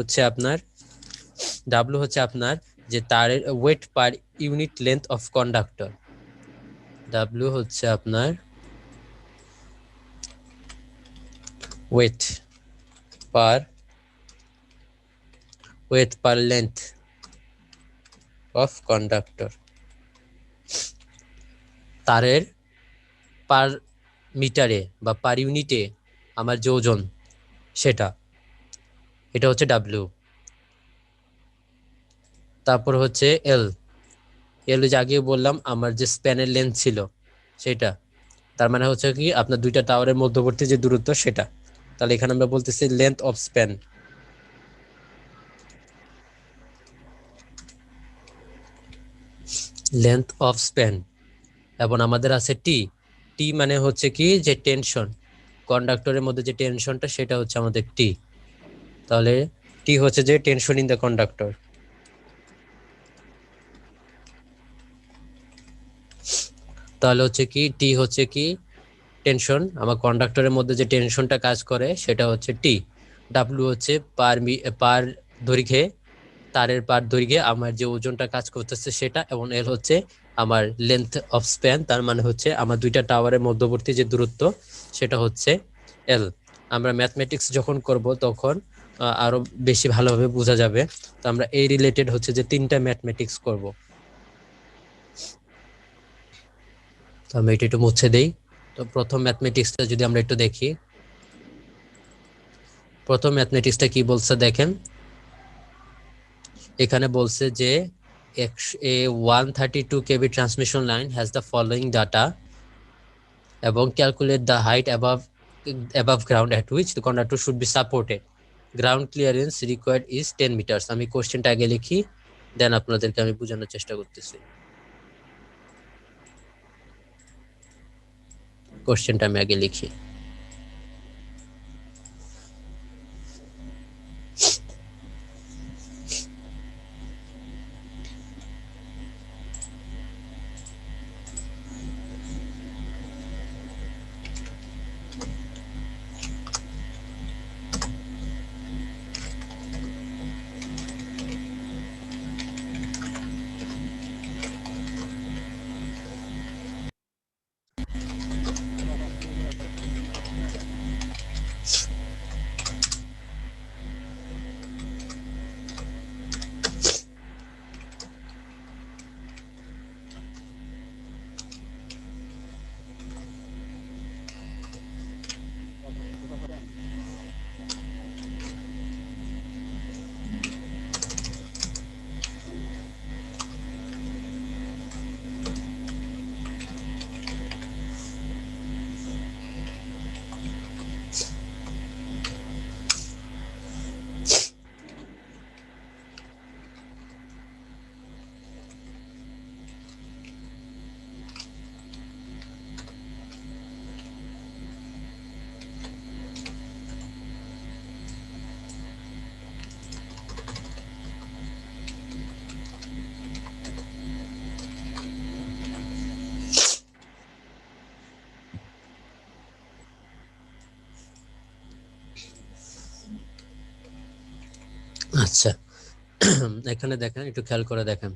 [SPEAKER 1] হচ্ছে আপনার যে তারের wait per unit length of conductor. W হচ্ছে আপনার wait per length of conductor. তারের পার মিটারে বা পার ইউনিটে আমার যে ওজন, এটা হচ্ছে ডাব্লিউ। তারপর হচ্ছে এল। যে আগে বললাম আমার যে স্প্যানের লেন্থ ছিল সেটা, তার মানে হচ্ছে কি আপনার দুইটা টাওয়ারের মধ্যবর্তী যে দূরত্ব সেটা। তাহলে এখানে আমরা বলতেছি length of span. Length of span. এবং আমাদের আছে টি মানে হচ্ছে কি যে টেনশন, কন্ডাক্টরের মধ্যে যে টেনশনটা, সেটা হচ্ছে আমাদের টি। তাহলে টি হচ্ছে যে টেনশন ইন দ্য কন্ডাক্টর। তাহলে হচ্ছে কি টি হচ্ছে কি টেনশন, আমার কন্ডাক্টরের মধ্যে যে টেনশনটা কাজ করে সেটা হচ্ছে টি। ডাব্লিউ হচ্ছে পার দৈর্ঘ্যে, তারের পার দৈর্ঘ্যে আমার যে ওজনটা কাজ করতেছে সেটা। এবং এল হচ্ছে আমার লেন্থ অফ স্প্যান, তার মানে হচ্ছে আমার দুইটা টাওয়ারের মধ্যবর্তী যে দূরত্ব সেটা হচ্ছে এল। আমরা ম্যাথমেটিক্স যখন করব তখন আরো বেশি ভালোভাবে বোঝা যাবে। তো আমরা এই রিলেটেড হচ্ছে যে 3টা ম্যাথমেটিক্স করব। তো আমি এটা একটু মুছে দেই। তো প্রথম ম্যাথমেটিক্সটা যদি আমরা একটু দেখি, প্রথম ম্যাথমেটিক্সটা কি বলছে দেখেন। এখানে বলছে যে a 132 kV transmission line has the following data এবং calculate the height above ground at which the conductor should be supported. Ground clearance required is 10 meters. আমি কোশ্চেনটা আগে লিখি, দেন আপনাদেরকে আমি বোঝানোর চেষ্টা করতেছি। কোশ্চেনটা আমি আগে লিখি। আচ্ছা, এখানে দেখেন, একটু খেয়াল করে দেখেন।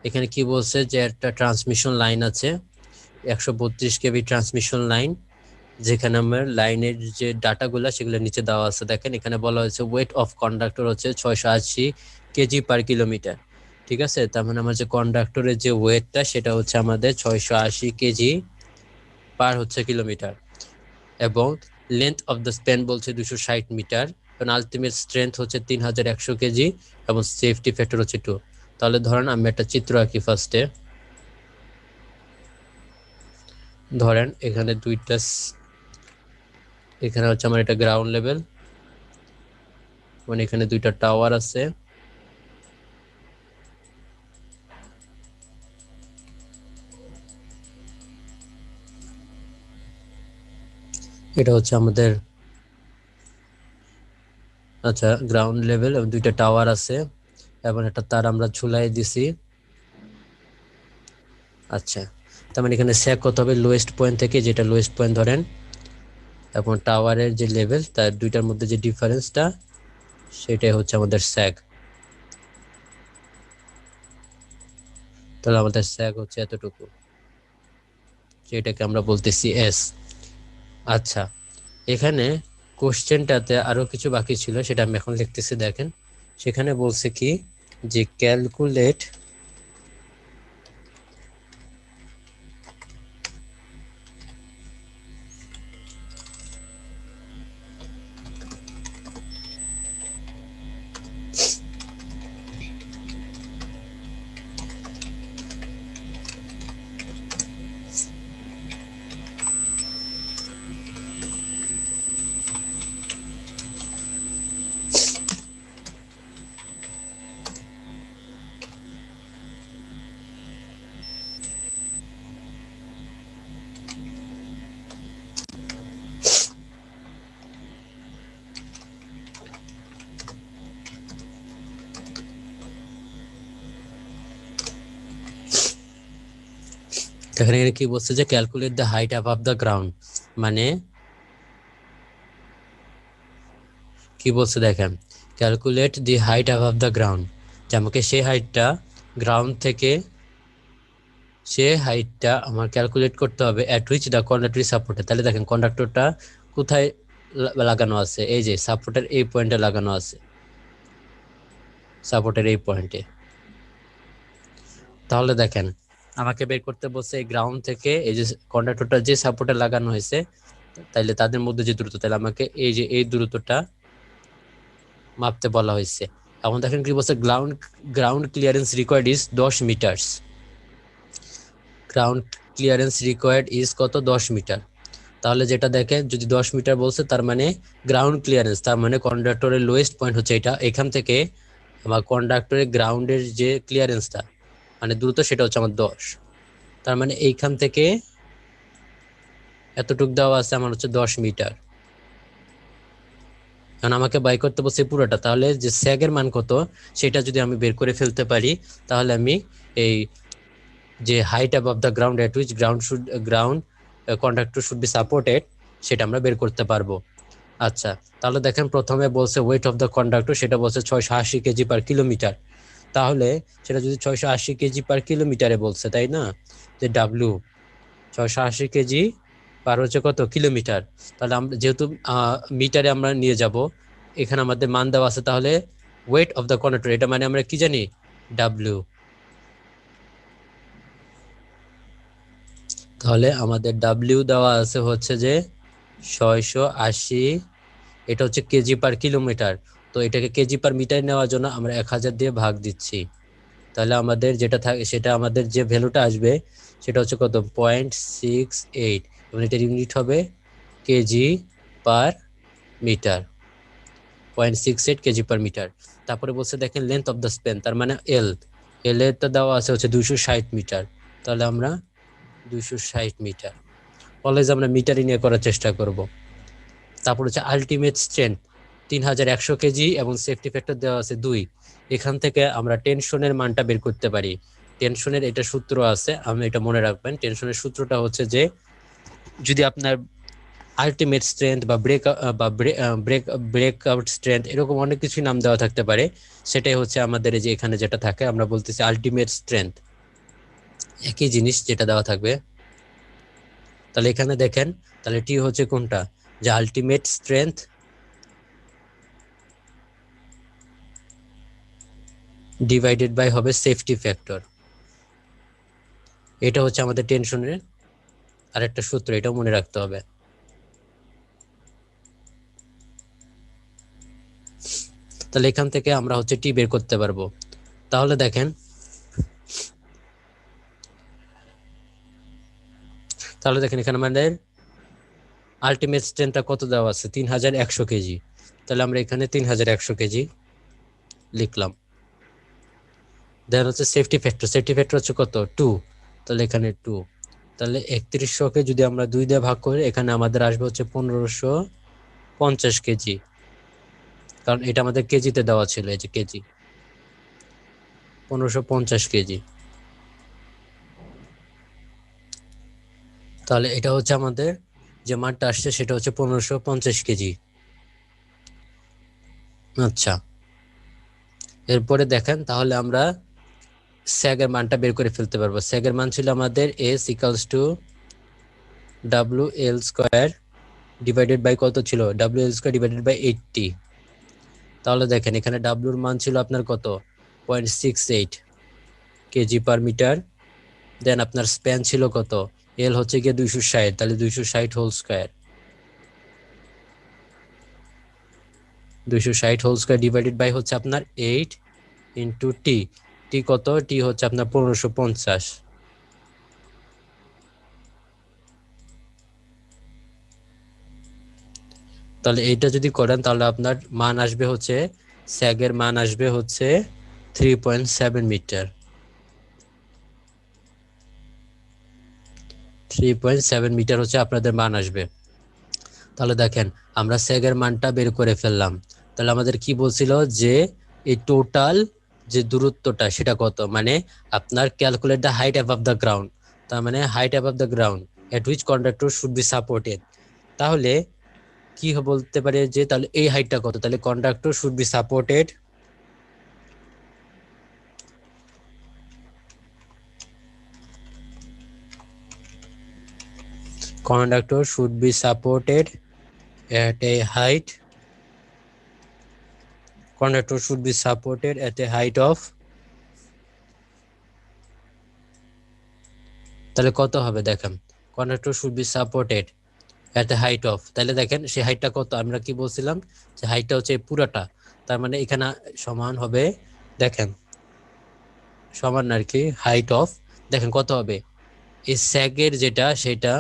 [SPEAKER 1] এখানে কি বলছে যে একটা ট্রান্সমিশন লাইন আছে, 132 কেভি ট্রান্সমিশন লাইন। যেখানে আমার লাইনের যে ডাটাগুলো সেগুলো নিচে দেওয়া আছে। দেখেন এখানে বলা হয়েছে ওয়েট অফ কন্ডাক্টর হচ্ছে 680 কেজি পার কিলোমিটার। ঠিক আছে, তার মানে আমার যে কন্ডাক্টরের যে ওয়েটটা সেটা হচ্ছে আমাদের 680 কেজি পার হচ্ছে কিলোমিটার, এবং লেন্থ অফ দ্য স্প্যান বলছে 260 মিটার, এবং আলটিমেট স্ট্রেংথ হচ্ছে 3100 কেজি, এবং সেফটি ফ্যাক্টর হচ্ছে 2। তাহলে ধরেন আমি একটা চিত্র আঁকি ফার্স্টে। ধরেন এখানে এখানে হচ্ছে আমার এটা গ্রাউন্ড লেভেল, মানে এখানে দুইটা টাওয়ার আছে। এটা হচ্ছে আমাদের আচ্ছা গ্রাউন্ড লেভেল, এবং দুইটা টাওয়ার আছে, এবং একটা তার আমরা ঝুলাই দিছি। আচ্ছা, তার মানে এখানে স্যাক কত হবে লোয়েস্ট পয়েন্ট থেকে, যেটা লোয়েস্ট পয়েন্ট ধরেন, এবং টাওয়ারের যে লেভেল তার দুইটার মধ্যে যে ডিফারেন্সটা সেটাই হচ্ছে আমাদের স্যাক। তাহলে আমাদের স্যাক হচ্ছে এতটুকু, যেটাকে আমরা বলতেছি এস। আচ্ছা, এখানে কোশ্চেনটাতে আরো কিছু বাকি ছিল, সেটা আমি এখন লিখতেছি। দেখেন সেখানে বলছে কি যে ক্যালকুলেট এখানে কি বলছে যে calculate the height above the ground, মানে কি বলছে দেখেন, calculate the height above the ground, যে আমাকে সেই হাইটটা গ্রাউন্ড থেকে আমার ক্যালকুলেট করতে হবে at which the conductor supported. তাহলে দেখেন কন্ডাক্টরটা কোথায় লাগানো আছে, এই যে সাপোর্টের এই পয়েন্টে লাগানো আছে, সাপোর্টের এই পয়েন্টে। তাহলে দেখেন আমাকে বের করতে বলছে এই গ্রাউন্ড থেকে এই যে কন্ডাক্টরটা যে সাপোর্টে লাগানো হয়েছে, তাইলে তাদের মধ্যে যে দূরত্ব, তাহলে আমাকে এই যে এই দূরত্বটা মাপতে বলা হয়েছে। এখন দেখেন কি বলছে, ground clearance required is 10 metres. Ground clearance required is কত, 10 মিটার। তাহলে যেটা দেখেন যদি 10 মিটার বলছে, তার মানে গ্রাউন্ড ক্লিয়ারেন্স, তার মানে কন্ডাক্টরের লোয়েস্ট পয়েন্ট হচ্ছে এটা, এখান থেকে আমার কন্ডাক্টরের গ্রাউন্ডের যে ক্লিয়ারেন্সটা মানে দ্রুত, সেটা হচ্ছে আমার 10। তার মানে এইখান থেকে এতটুক দেওয়া আছে আমার হচ্ছে 10 মিটার। কারণ আমাকে বাই করতে বলছে পুরোটা, তাহলে যে স্যাগের মান কত সেটা যদি আমি বের করে ফেলতে পারি, তাহলে আমি এই যে height above the ground at which ground conductor should be supported, সেটা আমরা বের করতে পারবো। আচ্ছা, তাহলে দেখেন প্রথমে বলছে ওয়েট অফ দ্য কন্ডাক্টর, সেটা বলছে 680 কেজি পার কিলোমিটার। তাহলে সেটা যদি 680 কেজি পার কিলোমিটারে বলছে, তাই না, যে ডাব্লিউ 680 কেজি পার হচ্ছে কত কিলোমিটার, তাহলে আমরা যেহেতু মিটারে আমরা নিয়ে যাব, এখানে আমাদের মান দেওয়া আছে, তাহলে ওয়েট অফ দ্য কন্ডাক্টর এটা মানে আমরা কি জানি, ডাব্লিউ। তাহলে আমাদের ডাব্লিউ দেওয়া আছে হচ্ছে যে 680, এটা হচ্ছে কেজি পার কিলোমিটার। তো এটাকে কেজি পার মিটার নেওয়ার জন্য আমরা 1000 দিয়ে ভাগ দিচ্ছি। তাহলে আমাদের যেটা থাকে সেটা আমাদের যে ভ্যালুটা আসবে সেটা হচ্ছে কত, 0.68, এবং এটার ইউনিট হবে kg per metre, 0.68 kg per metre. তারপরে বলছে দেখেন লেন্থ অফ দ্য স্প্যান, তার মানে এল এর তো দেওয়া আছে হচ্ছে 260 মিটার। তাহলে আমরা 260 মিটার, অলওয়েজ আমরা মিটারই নিয়ে করার চেষ্টা করব। তারপর হচ্ছে আলটিমেট স্ট্রেংথ 3100 কেজি, এবং সেফটি ফ্যাক্টর দেওয়া আছে 2। এখান থেকে আমরা টেনশনের মানটা বের করতে পারি। টেনশনের এটা সূত্র আছে, আমি এটা মনে রাখবেন। টেনশনের সূত্রটা হচ্ছে যে যদি আপনার আলটিমেট স্ট্রেংথ বা ব্রেকআউট স্ট্রেংথ এরকম অনেক কিছু নাম দেওয়া থাকতে পারে, সেটাই হচ্ছে আমাদের এই যে এখানে যেটা থাকে আমরা বলতেছি আলটিমেট স্ট্রেংথ, একই জিনিস যেটা দেওয়া থাকবে। তাহলে এখানে দেখেন, তাহলে টি হচ্ছে কোনটা, যে আলটিমেট স্ট্রেংথ ডিভাইডেড বাই হবে সেফটি ফ্যাক্টর। এটা হচ্ছে আমাদের টেনশনের আরেকটা সূত্র, এটাও মনে রাখতে হবে। তাহলে এখান থেকে আমরা হচ্ছে টি বের করতে পারবো। তাহলে দেখেন, এখানে আমাদের আলটিমেট স্ট্রেংথটা কত দেওয়া আছে, 3100 কেজি। তাহলে আমরা এখানে 3100 কেজি লিখলাম। দেন হচ্ছে সেফটি ফ্যাক্টর হচ্ছে কত, 2। তাহলে এখানে 2। তাহলে 3100কে যদি আমরা 2 দিয়ে ভাগ করি, এখানে আমাদের আসবে হচ্ছে 1550 কেজি, কারণ এটা আমাদের কেজিতে দেওয়া ছিল, এই যে কেজি, 1550 কেজি। তাহলে এটা হচ্ছে আমাদের যে মানটা আসছে সেটা হচ্ছে 1550 কেজি। আচ্ছা, এরপরে দেখেন, তাহলে আমরা স্যাগের মানটা বের করে ফেলতে পারবো। স্যাগের মান ছিল আমাদের S equals to W L square divided by কত ছিল, W L square divided by 80। তাহলে দেখেন, এখানে ডাব্লিউর মান ছিল আপনার কত, 0.68 কেজি পার মিটার। দেন আপনার স্প্যান ছিল কত, এল হচ্ছে গিয়ে 260, তাহলে 260 whole square, 260 whole square divided by হচ্ছে আপনার 8 ইন্টু টি। টি কত, টি হচ্ছে আপনার 1550। তাহলে এইটা যদি করেন, তাহলে আপনার মান আসবে হচ্ছে, স্যাগের মান আসবে হচ্ছে 3.7 মিটার। 3.7 মিটার হচ্ছে আপনাদের মান আসবে। তাহলে দেখেন, আমরা স্যাগের মানটা বের করে ফেললাম। তাহলে আমাদের কি বলছিল, যে এই টোটাল যে দূরত্বটা সেটা কত, মানে আপনার calculate the height above the ground, তার মানে height above the ground at which conductor should be supported. তাহলে কি বলতে পারে, যে তাহলে এই হাইটটা কত, তাহলে conductor should be supported conductor should be supported at a height conductor should be supported at a height of, তাহলে কত হবে দেখেন, conductor should be supported at a height of, তাহলে দেখেন সেই হাইটটা কত, আমরা কি বলছিলাম, যে হাইটটা হচ্ছে পুরাটা, তার মানে এখানে সমান হবে, দেখেন সমান আর কি, হাইট অফ, দেখেন কত হবে, এই স্যাগের যেটা সেটা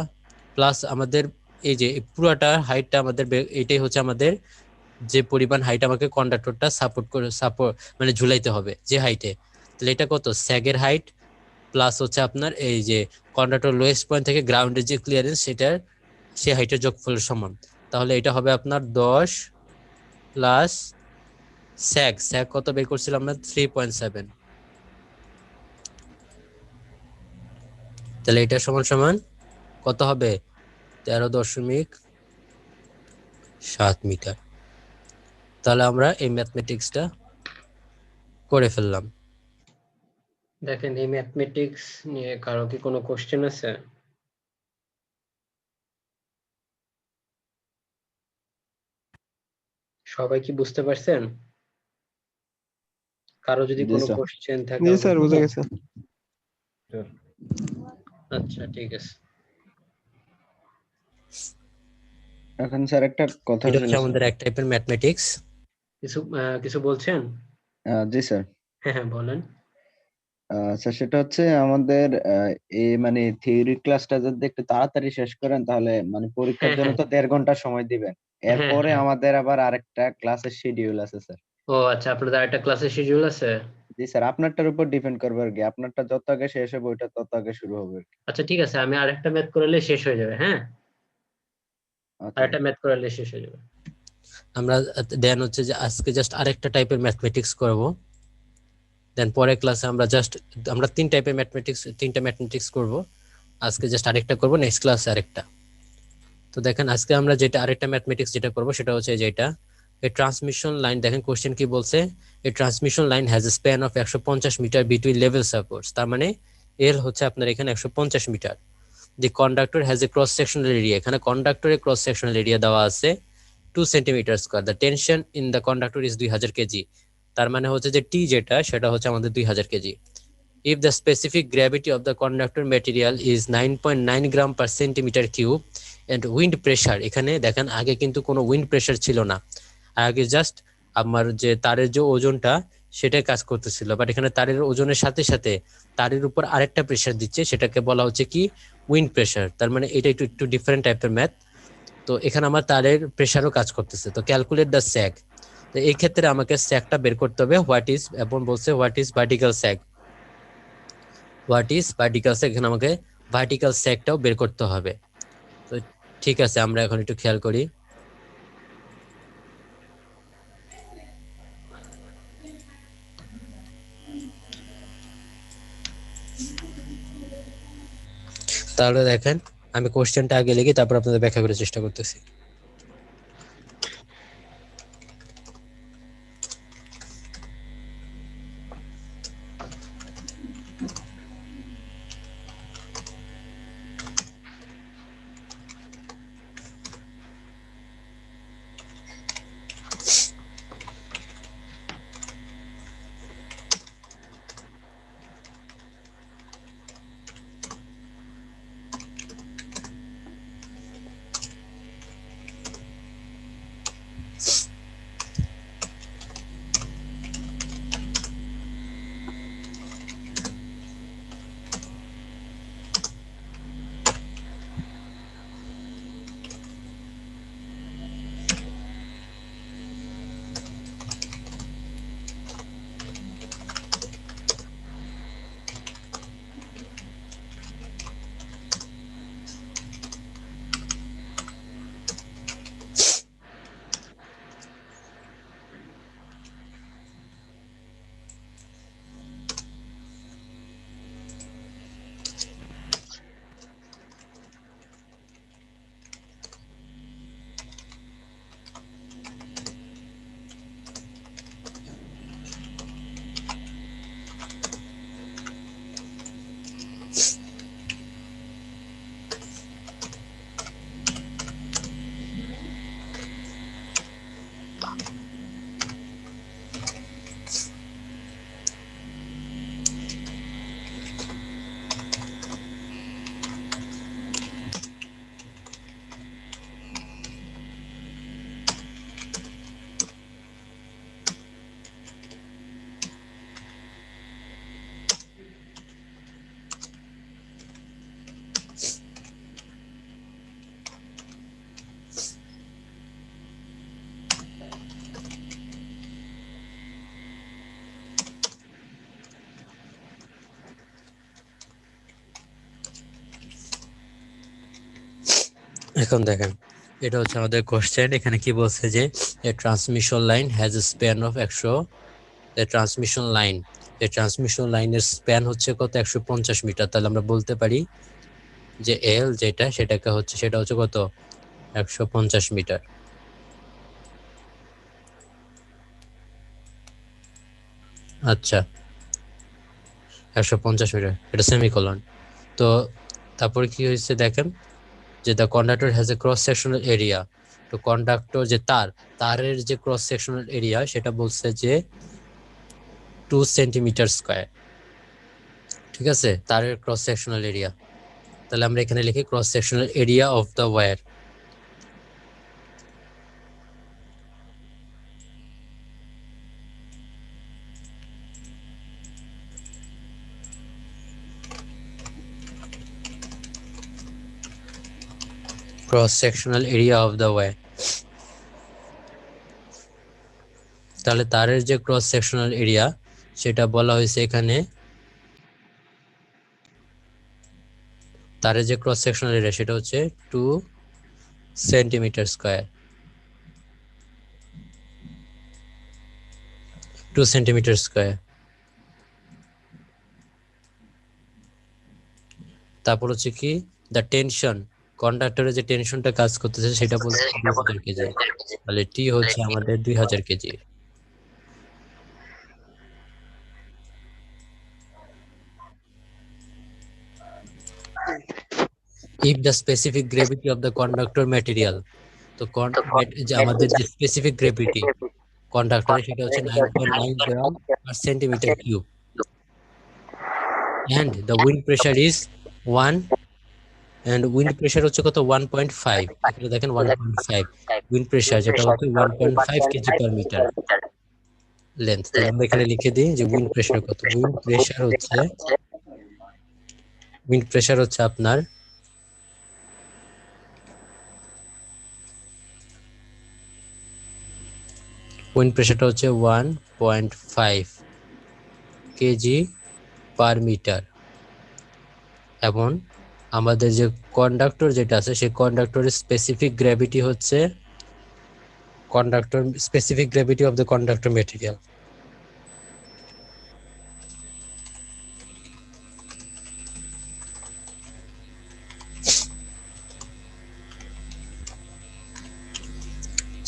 [SPEAKER 1] প্লাস আমাদের এই যে পুরাটা হাইটটা আমাদের এটাই হচ্ছে আমাদের যে পরিমাণ হাইট আমাকে কন্ডাক্টরটা সাপোর্ট মানে ঝুলাইতে হবে যে হাইটে। তাহলে এটা কত, স্যাগের হাইট প্লাস হচ্ছে আপনার এই যে কন্ডাক্টর লোয়েস্ট পয়েন্ট থেকে গ্রাউন্ডের যে ক্লিয়ারেন্স সেটার সে হাইটের যোগফলের সমান। তাহলে এটা হবে আপনার 10 প্লাস স্যাগ কত বের করছিলাম আমরা, 3.7। তাহলে এটা সমান সমান কত হবে, 13.7 মিটার। তাহলে আমরা এই ম্যাথমেটিক্সটা করে ফেললাম। দেখেন, এই ম্যাথমেটিক্স নিয়ে কারো কি কোনো কোশ্চেন আছে? সবাই কি বুঝতে পারছেন? কারো যদি
[SPEAKER 2] জি
[SPEAKER 1] কোনো
[SPEAKER 2] স্যার।
[SPEAKER 1] কোশ্চেন থাকে
[SPEAKER 3] জি স্যার, বুঝে গেছে।
[SPEAKER 1] আচ্ছা, ঠিক আছে।
[SPEAKER 2] এখন স্যার একটা কথা
[SPEAKER 1] এটা
[SPEAKER 2] ছিল
[SPEAKER 1] হচ্ছে
[SPEAKER 2] স্যার।
[SPEAKER 1] আমাদের এক টাইপের ম্যাথমেটিক্স। কিছু বলছেন?
[SPEAKER 2] জি স্যার।
[SPEAKER 1] হ্যাঁ হ্যাঁ, বলেন।
[SPEAKER 2] স্যার সেটা হচ্ছে আমাদের এই মানে থিওরি ক্লাসটা যদি একটু তাড়াতাড়ি শেষ করেন, তাহলে মানে পরীক্ষার
[SPEAKER 1] হ্যাঁ
[SPEAKER 2] জন্য
[SPEAKER 1] হ্যাঁ
[SPEAKER 2] তো 1.5 ঘন্টা সময় দিবেন।
[SPEAKER 1] হ্যাঁ
[SPEAKER 2] এরপরে
[SPEAKER 1] হ্যাঁ।
[SPEAKER 2] আমাদের আবার আরেকটা ক্লাসের শিডিউল আছে স্যার।
[SPEAKER 1] ও আচ্ছা, আপনাদের আরেকটা ক্লাসের শিডিউল আছে?
[SPEAKER 2] জি স্যার, আপনারটার উপর ডিপেন্ড করবে আর কি। আপনারটা যত আগে শেষ হবে ওইটা তত আগে শুরু হবে আর কি।
[SPEAKER 1] আচ্ছা ঠিক আছে, আমি আরেকটা ম্যাথ করালে শেষ হয়ে যাবে। হ্যাঁ,
[SPEAKER 2] আচ্ছা
[SPEAKER 1] আরেকটা ম্যাথ করালে শেষ হয়ে যাবে। আমরা দেন হচ্ছে যে আজকে জাস্ট আরেকটা টাইপের ম্যাথমেটিক্স করব। দেন পরের ক্লাসে আমরা তিনটা ম্যাথমেটিক্স করব। আজকে জাস্ট আরেকটা করব, নেক্সট ক্লাসে আরেকটা। তো দেখেন, আজকে আমরা যেটা আরেকটা ম্যাথমেটিক্স যেটা করব সেটা হচ্ছে যেটা এ ট্রান্সমিশন লাইন। দেখেন কোশ্চেন কি বলছে, a transmission line has a span of 150 metre between level supports. তার মানে এল হচ্ছে আপনার এখানে 150 metre. The conductor has a cross sectional area, এখানে কন্ডাক্টরের ক্রস সেকশনাল এরিয়া দেওয়া আছে 2 centimetre square, the tension in the conductor is 2000 kg. তার মানে হচ্ছে যে টি যেটা সেটা হচ্ছে আমাদের 2000 KG. If the specific gravity of the conductor material is 9.9 gram per centimetre cube and wind pressure, এখানে দেখেন আগে কিন্তু কোনো উইন্ড প্রেশার ছিল না, আগে জাস্ট আমার যে তারের যে ওজনটা সেটাই কাজ করতেছিল, বাট এখানে তারের ওজনের সাথে সাথে তারের উপর আরেকটা প্রেশার দিচ্ছে, সেটাকে বলা হচ্ছে কি উইন্ড প্রেশার। তার মানে এটা একটু একটু ডিফারেন্ট টাইপের ম্যাথ। তো এখানে আমার তারের প্রেশারও কাজ করতেছে, তো ক্যালকুলেট দ্য স্যাগ। তো এই ক্ষেত্রে আমাকে স্যাগটা বের করতে হবে, হোয়াট ইজ, এবং বলছে what is vertical sag, what is vertical sag, এখানে আমাকে ভার্টিক্যাল স্যাগটাও বের করতে হবে। তো ঠিক আছে, আমরা এখন একটু খেয়াল করি। তাহলে দেখেন আমি কোশ্চেনটা আগে লিখি, তারপর আপনাদের ব্যাখ্যা করার চেষ্টা করতেছি। এখন দেখেন এটা হচ্ছে আমাদের কোশ্চেন, এখানে কি বলছে যে a transmission line has a span of 100, transmission line, এই ট্রান্সমিশন লাইনের স্প্যান হচ্ছে কত 150 মিটার। তাহলে আমরা বলতে পারি যে এল যেটা সেটাকে হচ্ছে সেটা হচ্ছে কত 150 মিটার। আচ্ছা 150 মিটার, এটা সেমিকোলন। তো তারপরে কি হয়েছে দেখেন যে the conductor has a cross sectional area, তো কন্ডাক্টর যে তারের যে ক্রস সেকশনাল এরিয়া সেটা বলছে যে 2 সেন্টিমিটার স্কয়ার। ঠিক আছে, তারের ক্রস সেকশনাল এরিয়া, তাহলে আমরা এখানে লিখি cross sectional area of the wire. Cross sectional area of the wire, তাহলে তারের যে ক্রস সেকশনাল এরিয়া সেটা বলা হয়েছে এখানে, তারের যে ক্রস সেকশনাল এরিয়া সেটা হচ্ছে 2 সেন্টিমিটার স্কয়ার, 2 সেন্টিমিটার স্কয়ার। তারপর হচ্ছে কি দ্য টেনশন, কন্ডাক্টরের যে টেনশনটা কাজ করতেছে সেটা বলছে 2000 কেজি, তাহলে টি হচ্ছে আমাদের 2000 KG. if the specific gravity of the conductor material, তো যে আমাদের যে স্পেসিফিক গ্রেভিটি কন্ডাক্টরে সেটা হচ্ছে 9.9 gram per centimetre cube, and the wind pressure is 1, and wind pressure হচ্ছে কত 1.5, এখানে দেখেন 1.5 wind pressure, যেটা হচ্ছে 1.5 কেজি পার মিটার লেন্থ। তাহলে আমরা এখানে লিখে দিই যে উইন্ড প্রেসার কত। উইন্ড প্রেসার হচ্ছে আপনার উইন্ড প্রেসারটা হচ্ছে 1.5 কেজি পার মিটার, এবং আমাদের যে কন্ডাক্টর যেটা আছে সেই কন্ডাক্টরের স্পেসিফিক গ্র্যাভিটি হচ্ছে specific gravity of the conductor material.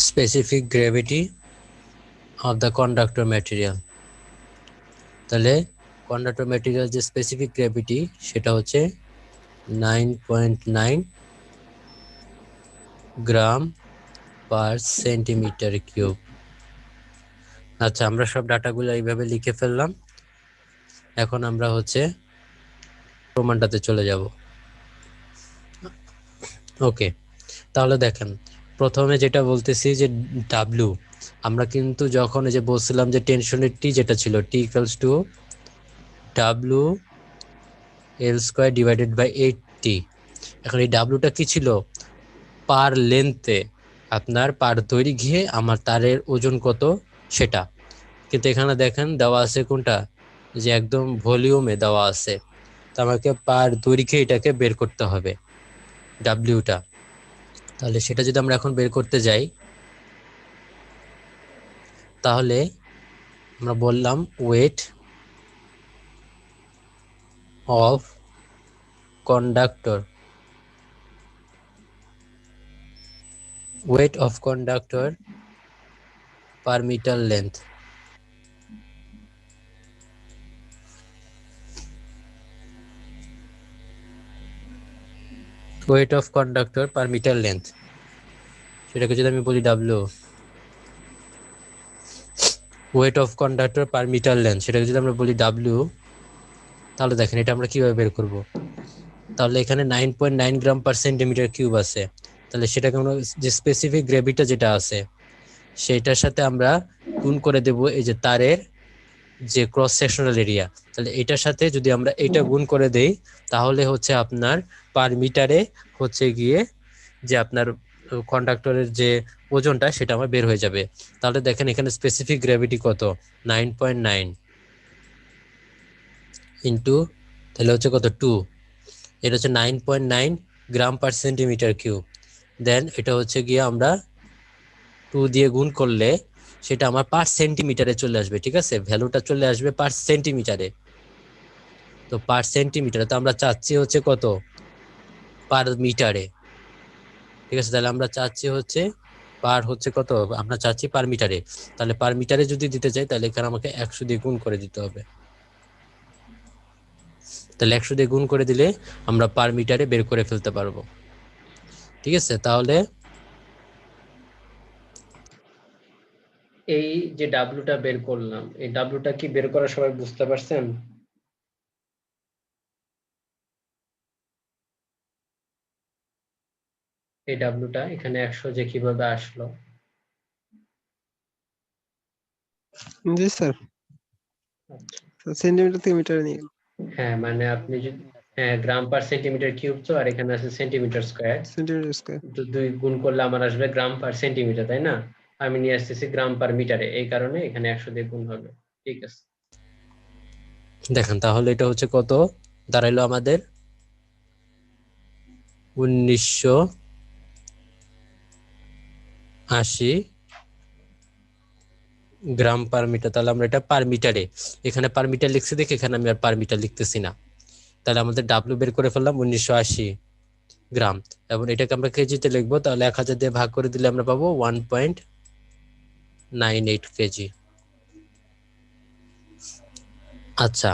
[SPEAKER 1] Specific gravity of the conductor material, তাহলে কন্ডাক্টর মেটেরিয়াল যে স্পেসিফিক গ্র্যাভিটি সেটা হচ্ছে 9.9 গ্রাম পার সেন্টিমিটার কিউব। আচ্ছা, আমরা সব ডাটাগুলো এইভাবে লিখে ফেললাম। এখন আমরা হচ্ছে প্রমাণটাতে চলে যাব। ওকে, তাহলে দেখেন প্রথমে যেটা বলতেছি যে ডাব্লিউ, আমরা কিন্তু যখন এই যে বলছিলাম যে টেনশনের টি যেটা ছিল T equals to W L square divided by 8t। এখন এই ডাব্লিউটা কি ছিল? পার লেন্থে, আপনার পার দৈর্ঘ্যে আমার তারের ওজন কত সেটা। কিন্তু এখানে দেখেন দেওয়া আছে কোনটা, যে একদম ভলিউমে দেওয়া আছে, তো আমাকে পার দৈর্ঘ্যে এটাকে বের করতে হবে ডাব্লিউটা। তাহলে সেটা যদি আমরা এখন বের করতে যাই, তাহলে আমরা বললাম weight of conductor, weight of conductor per meter length, weight of conductor per meter length, সেটাকে যদি আমি বলি W, weight of conductor per meter length সেটাকে যদি আমরা বলি ডাব্লিউ, তাহলে দেখেন এটা আমরা কিভাবে বের করব। তাহলে এখানে 9.9 গ্রাম পার সেন্টিমিটার কিউব আছে, তাহলে সেটাকে আমরা যে স্পেসিফিক গ্র্যাভিটি যেটা আছে সেটার সাথে আমরা গুণ করে দেব এই যে তারের যে ক্রস সেকশনাল এরিয়া। তাহলে এটার সাথে যদি আমরা এটা গুণ করে দেই, তাহলে হচ্ছে আপনার পার মিটারে হচ্ছে গিয়ে যে আপনার কন্ডাক্টরের যে ওজনটা সেটা আমার বের হয়ে যাবে। তাহলে দেখেন এখানে স্পেসিফিক গ্র্যাভিটি কত, 9.9 ইন্টু, তাহলে হচ্ছে কত 2, এটা হচ্ছে 9.9 গ্রাম পার সেন্টিমিটার কিউব। দেন এটা হচ্ছে গিয়ে আমরা 2 দিয়ে গুণ করলে সেটা আমার পার সেন্টিমিটারে চলে আসবে। ঠিক আছে, ভ্যালুটা চলে আসবে পার সেন্টিমিটারে। তো পার সেন্টিমিটারে তো আমরা চাচ্ছি হচ্ছে কত, পার মিটারে। ঠিক আছে, তাহলে আমরা চাচ্ছি হচ্ছে পার হচ্ছে কত, আমরা চাচ্ছি পার মিটারে। তাহলে পার মিটারে যদি দিতে চাই তাহলে এখানে আমাকে 100 দিয়ে গুণ করে দিতে হবে। তাহলে 100 দিয়ে গুণ করে দিলে আমরা পার মিটারে বের করে ফেলতে পারবো। ঠিক আছে, তাহলে এই যে ডাব্লুটা বের করলাম, এই ডাব্লুটা কি বের করা সবাই বুঝতে পারছেন? এই ডাব্লুটা এখানে 100 যে কিভাবে আসলো?
[SPEAKER 3] জি স্যার, সেন্টিমিটার থেকে মিটারে নিয়ে গেল।
[SPEAKER 1] হ্যাঁ, মানে আপনি যদি গ্রাম পার সেন্টিমিটার কিউব, তো আর এখানে আছে সেন্টিমিটার স্কয়ার,
[SPEAKER 3] সেন্টিমিটার স্কয়ার।
[SPEAKER 1] তো 2 গুণ করলে আমার আসবে গ্রাম পার সেন্টিমিটার, তাই না? আমি নিয়ে আসতেছি গ্রাম পার মিটারে, এই কারণে এখানে 100 দিয়ে গুণ হবে। ঠিক আছে, দেখেন তাহলে এটা হচ্ছে কত দাঁড়াইলো আমাদের 1980 গ্রাম পার মিটার। তাহলে আমরা এটা পার মিটারে, এখানে পার মিটার লিখছি দেখে এখানে আমি আর পার মিটার লিখতেছি না। তাহলে আমাদের ডাব্লিউ বের করে ফেললাম 1980 গ্রাম, এবং এটাকে আমরা কেজিতে লিখবো। তাহলে 1000 দিয়ে ভাগ করে দিলে আমরা পাবো 1.98 কেজি। আচ্ছা,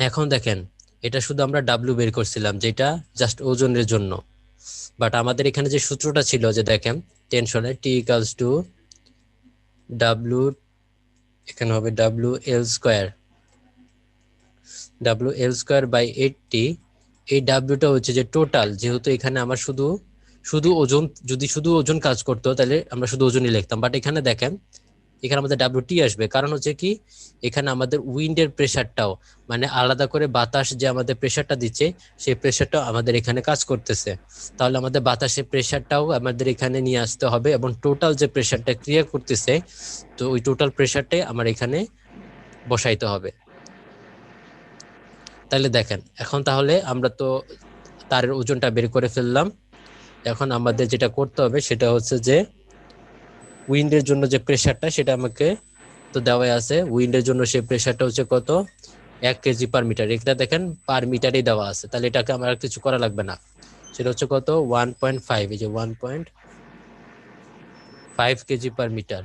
[SPEAKER 1] এখন দেখেন এটা শুধু আমরা ডাব্লিউ বের করছিলাম, যেটা জাস্ট ওজনের জন্য। বাট আমাদের এখানে যে সূত্রটা ছিল, যে দেখেন টেনশনে টি ইকালস টু ডাব্লিউ, এখানে হবে W L square, W L square by 80। এই ডাব্লিউটা হচ্ছে যে টোটাল, যেহেতু এখানে আমার শুধু শুধু ওজন, যদি শুধু ওজন কাজ করতো তাহলে আমরা শুধু ওজনই লিখতাম। বাট এখানে দেখেন, এখানে আমাদের ডাব্লিউ টি আসবে, কারণ হচ্ছে কি এখানে আমাদের উইন্ডের প্রেসারটাও, মানে আলাদা করে বাতাস যে আমাদের প্রেসারটা দিচ্ছে, সেই প্রেসারটাও আমাদের এখানে কাজ করতেছে। তাহলে আমাদের বাতাসের প্রেসারটাও আমাদের এখানে নিয়ে আসতে হবে, এবং টোটাল যে প্রেসারটা ক্রিয়া করতেছে, তো ওই টোটাল প্রেসারটাই আমার এখানে বসাইতে হবে। তাহলে দেখেন, এখন তাহলে আমরা তো তারের ওজনটা বের করে ফেললাম। এখন আমাদের যেটা করতে হবে সেটা হচ্ছে যে উইন্ডের জন্য যে প্রেসারটা, সেটা আমাকে তো দেওয়াই আছে। উইন্ডের জন্য সেই প্রেসারটা হচ্ছে কত, 1 কেজি পার মিটার। এটা দেখেন পার মিটারেই দেওয়া আছে, তাহলে এটাকে আমার আর কিছু করা লাগবে না। সেটা হচ্ছে কত, 1.5, এই যে 1.5 কেজি পার মিটার,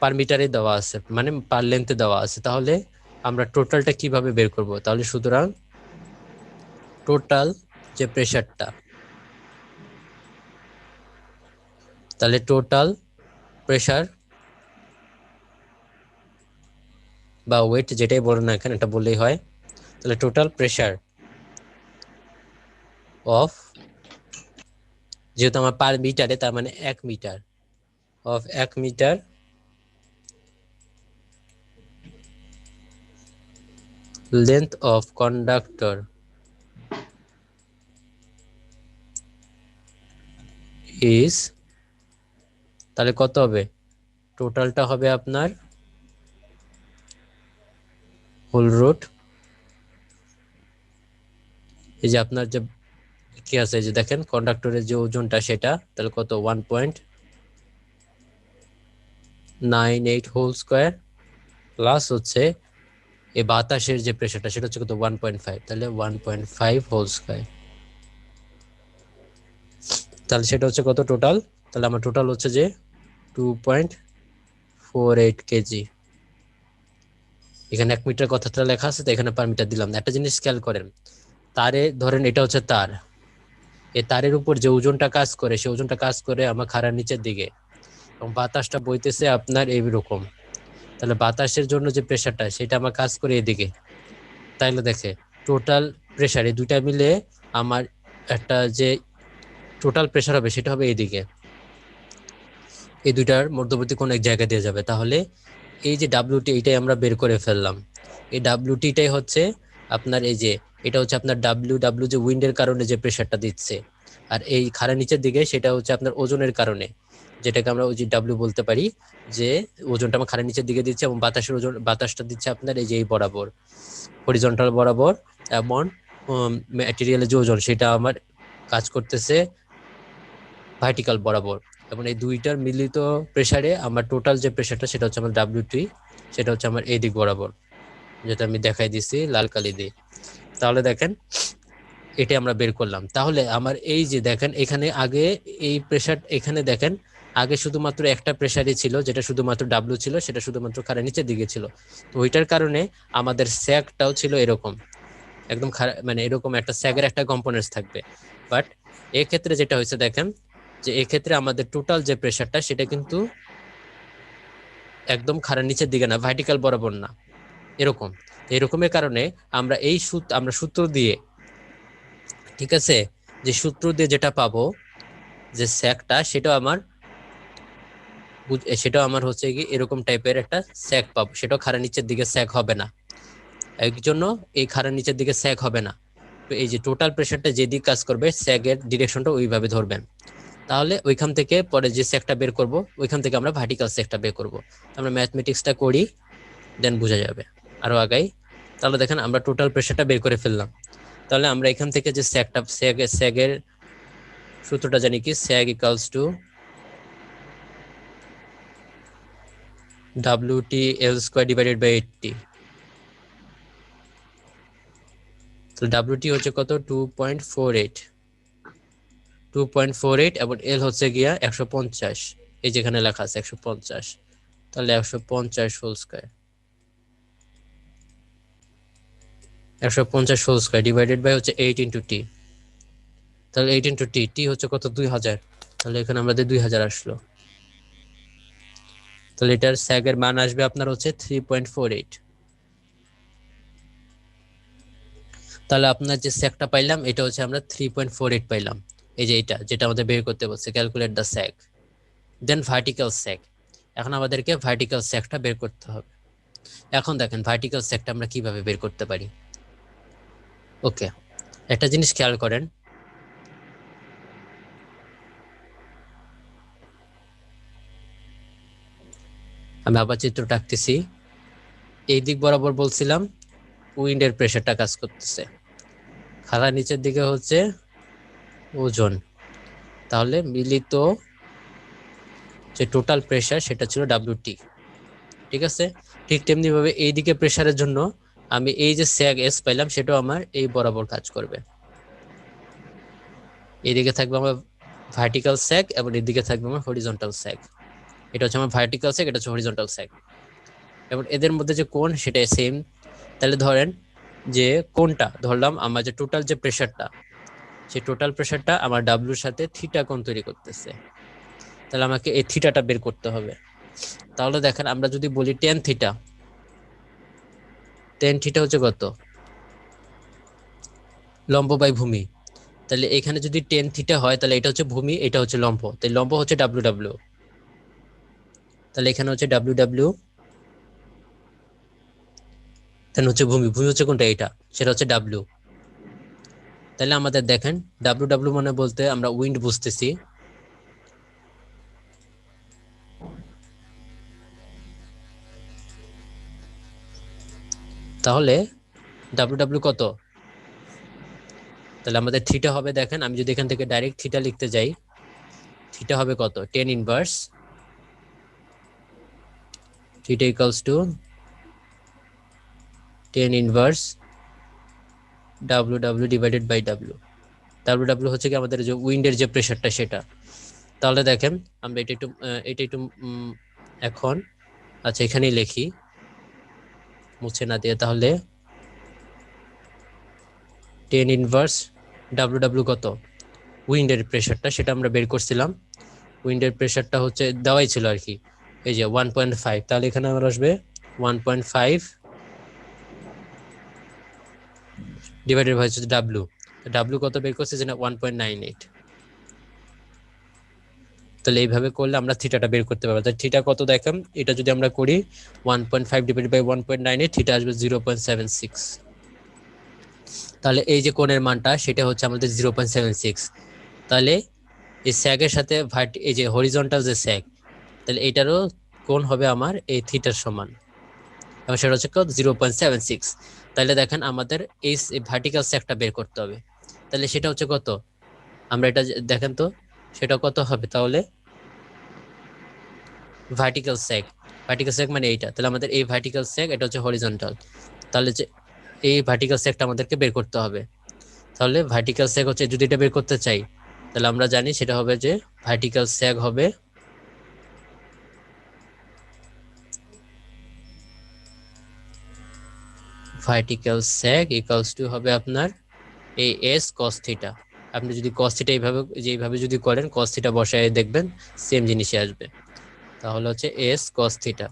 [SPEAKER 1] পার মিটারে দেওয়া আছে, মানে পার লেন্থে দেওয়া আছে। তাহলে আমরা টোটালটা কিভাবে বের করব? তাহলে সুতরাং টোটাল যে প্রেসারটা, তাহলে টোটাল প্রেসার বা ওয়েট, যেটাই বলেন না এখানে, এটা বললেই হয়। তাহলে টোটাল প্রেসার অফ, যেহেতু আমার পার মিটারে, তার মানে 1 metre, of 1 metre length of conductor is, তাহলে কত হবে, টোটালটা হবে আপনার হোল রুট, এই যে আপনার যে কি আছে, এই যে দেখেন কন্ডাক্টরের যে ওজনটা সেটা, তাহলে কত 1.98 হোল স্কোয়ার, প্লাস হচ্ছে এই বাতাসের যে প্রেসারটা সেটা হচ্ছে কত 1.5, তাহলে 1.5 হোল স্কোয়ার। তাহলে সেটা হচ্ছে কত টোটাল, তাহলে আমার টোটাল হচ্ছে যে 2.48 কেজি। এখানে 1 মিটার কথাটা লেখা আছে, তো এখানে পার মিটার দিলাম। একটা জিনিস খেয়াল করেন, তারে ধরেন এটা হচ্ছে তার, এই তারের উপর যে ওজনটা কাজ করে, সেই ওজনটা কাজ করে আমার খাড়ার নিচের দিকে, এবং বাতাসটা বইতেছে আপনার এইরকম। তাহলে বাতাসের জন্য যে প্রেসারটা, সেটা আমার কাজ করে এদিকে। তাইলে দেখে টোটাল প্রেসার, এই দুইটা মিলে আমার একটা যে টোটাল প্রেসার হবে, সেটা হবে এইদিকে, এই দুইটার মধ্যবর্তী কোন এক জায়গা দিয়ে যাবে। তাহলে এই যে ডাব্লিউটি, এইটাই আমরা বের করে ফেললাম। এই ডাব্লিউটিটাই হচ্ছে আপনার, এই যে এটা হচ্ছে আপনার ডাব্লিউ যে উইন্ডের কারণে যে প্রেসারটা দিচ্ছে, আর এই খাড়া নিচের দিকে সেটা হচ্ছে আপনার ওজনের কারণে, যেটাকে আমরা ওই যে ডাব্লিউ বলতে পারি, যে ওজনটা আমার খাড়া নিচের দিকে দিচ্ছে, এবং বাতাসের ওজন, বাতাসটা দিচ্ছে আপনার এই যে এই বরাবর, হরিজন্টাল বরাবর। এমন ম্যাটেরিয়ালের যে ওজন, সেটা আমার কাজ করতেছে ভার্টিক্যাল বরাবর, এবং এই দুইটার মিলিত প্রেসারে আমার টোটাল যে প্রেসারটা, সেটা হচ্ছে আমার ডাব্লিউটি, সেটা হচ্ছে আমার এই দিক বরাবর, যেটা আমি দেখাই দিছি লাল কালি দিয়ে। তাহলে দেখেন এটা আমরা বের করলাম। তাহলে আমার এই যে দেখেন এখানে আগে এই প্রেসার, এখানে দেখেন আগে শুধুমাত্র একটা প্রেসারই ছিল, যেটা শুধুমাত্র ডাব্লিউ ছিল, সেটা শুধুমাত্র খাড়া নিচের দিকে ছিল। তো ওইটার কারণে আমাদের স্যাগটাও ছিল এরকম, একদম মানে এরকম একটা স্যাগের একটা কম্পোনেন্টস থাকবে। বাট এক্ষেত্রে যেটা হয়েছে দেখেন, যে এক্ষেত্রে আমাদের টোটাল যে প্রেসারটা, সেটা কিন্তু একদম খাড়ার নিচের দিকে না, ভার্টিক্যাল বরাবর না, এরকম। এরকমের কারণে আমরা এই আমরা সূত্র দিয়ে, ঠিক আছে, যে সূত্র দিয়ে যেটা পাবো, যে স্যাগটা, সেটাও আমার হচ্ছে কি এরকম টাইপের একটা স্যাগ পাবো, সেটাও খাড়ার নিচের দিকে স্যাগ হবে না। এর জন্য এই খাড়ার নিচের দিকে স্যাগ হবে না। তো এই যে টোটাল প্রেসারটা যেদিকে কাজ করবে, স্যাগের ডিরেকশনটা ওইভাবে ধরবেন। তাহলে ওইখান থেকে পরে যে স্যাগটা বের করব, ওইখান থেকে আমরা ভার্টিক্যাল স্যাগটা বের করব। আমরা ম্যাথমেটিক্সটা করি, দেন বোঝা যাবে আরো আগাই। তাহলে দেখেন আমরা টোটাল প্রেসারটা বের করে ফেললাম। তাহলে আমরা এখান থেকে যে স্যাগের সূত্রটা জানি কি, sag equals to W T L square divided by 80। তাহলে ডাব্লিউটি হচ্ছে কত, 2.48, এবং এল হচ্ছে গিয়া 150, এই যেখানে লেখা আছে 150, তাহলে 150 whole square. 150 whole square divided by হচ্ছে 8 ইনটু টি। তাহলে 8 ইনটু টি, টি হচ্ছে কত 2000। তাহলে এখানে আমাদের 2000 আসলো। তাহলে এটার স্যাগের মান আসবে আপনার হচ্ছে 3.48। তাহলে আপনার যে স্যাগটা পাইলাম এটা হচ্ছে আমরা 3.48 পাইলাম। এই যে এটা যেটা আমাদের বের করতে বলছে, ক্যালকুলেট দ্য স্যাগ, দেন ভার্টিক্যাল স্যাগ। এখন আমাদেরকে ভার্টিক্যাল স্যাগটা বের করতে হবে। এখন দেখেন ভার্টিক্যাল স্যাগটা আমরা কিভাবে বের করতে পারি। ওকে, একটা জিনিস খেয়াল করেন, আমি আবার চিত্রটা আঁকতেছি। এই দিক বরাবর বলছিলাম উইন্ডের প্রেসারটা কাজ করতেছে, খালা নিচের দিকে হচ্ছে ওজন। তাহলে মিলিত যে টোটাল প্রেসার সেটা ছিল ডাব্লিউটি। ঠিক আছে, ঠিক তেমনি ভাবে এইদিকে প্রেসারের জন্য আমি এই যে স্যাগ এস পাইলাম সেটাও আমার এই বরাবর কাজ করবে। এইদিকে থাকবে আমার ভার্টিক্যাল স্যাগ এবং এদিকে থাকবে আমার হরিজন্টাল স্যাগ। এটা হচ্ছে আমার ভার্টিক্যাল স্যাগ, এটা হচ্ছে হরিজন্টাল স্যাগ। এবং এদের মধ্যে যে কোণ সেটা সেম। তাহলে ধরেন যে কোণটা ধরলাম আমার যে টোটাল যে প্রেসারটা, সেই টোটাল প্রেসারটা আমার ডাব্লিউর সাথে থিটা কোণ তৈরি করতেছে। তাহলে আমাকে এই থিটাটা বের করতে হবে। তাহলে দেখেন আমরা যদি বলি টেন থিটা, টেন থিটা হচ্ছে কত, লম্ব বাই ভূমি। তাহলে এখানে যদি টেন থিটা হয় তাহলে এটা হচ্ছে ভূমি, এটা হচ্ছে লম্ব, তাই লম্ব হচ্ছে ডাব্লিউ ডাব্লিউ। তাহলে এখানে হচ্ছে ডাব্লিউ ডাব্লিউ, তাহলে হচ্ছে ভূমি, ভূমি হচ্ছে কোনটা, এটা, সেটা হচ্ছে ডাব্লিউ। তাহলে আমাদের দেখেন ডাব্লিউ ডাব্লিউ মানে বলতে আমরা উইন্ড বুঝতেছি। তাহলে ডাব্লিউ ডাব্লিউ কত, তাহলে আমাদের থিটা হবে, দেখেন আমি যদি এখান থেকে ডাইরেক্ট থিটা লিখতে যাই, থিটা হবে কত, tan inverse theta equals to tan inverse W W divided by W. W W হচ্ছে কি আমাদের যে উইন্ডের যে প্রেসারটা সেটা। তাহলে দেখেন আমরা এটা একটু এখন আচ্ছা এখানেই লিখি মুছে না দিয়ে। তাহলে টেন ইনভার্স ডাব্লিউ ডাব্লিউ কত, উইন্ডের প্রেসারটা সেটা আমরা বের করছিলাম। উইন্ডের প্রেসারটা হচ্ছে দেওয়াই ছিল আর কি, এই যে 1.5। তাহলে এখানে আমার আসবে 1.5 ডিভাইডেড বাই হচ্ছে ডাব্লিউ। ডাব্লিউ কত বের করছে, যেটা 1.98। তাহলে এইভাবে করলে আমরা থিটাটা বের করতে পারবো। তাহলে থিটা কত দেখেন, এটা যদি আমরা করি 1.5 ডিভাইডেড বাই 1.98, থিটা আসবে 0.76। তাহলে এই যে কোণের মানটা সেটা হচ্ছে আমাদের 0.76। তাহলে এই স্যাগের সাথে এই যে হরিজন্টাল যে স্যাগ, তাহলে এটারও কোণ হবে আমার এই থিটার সমান, এবং সেটা হচ্ছে 0.76। তাহলে দেখেন আমাদের এই ভার্টিক্যাল স্যাগটা বের করতে হবে। তাহলে সেটা হচ্ছে কত, আমরা এটা দেখেন তো সেটা কত হবে। তাহলে ভার্টিক্যাল স্যাগ, ভার্টিক্যাল স্যাগ মানে এইটা, তাহলে আমাদের এই ভার্টিক্যাল স্যাগ, এটা হচ্ছে হরিজন্টাল। তাহলে যে এই ভার্টিক্যাল স্যাগটা আমাদেরকে বের করতে হবে। তাহলে ভার্টিক্যাল স্যাগ হচ্ছে, যদি এটা বের করতে চাই তাহলে আমরা জানি সেটা হবে যে ভার্টিক্যাল স্যাগ হবে ভার্টিক্যাল স্যাগ ইকুয়ালস টু হবে আপনার এই এস কস থিটা। আপনি যদি কস থিটা এইভাবে যদি করেন, কস থিটা বসায় দেখবেন সেম জিনিসই আসবে। তাহলে হচ্ছে এস কস থিটা।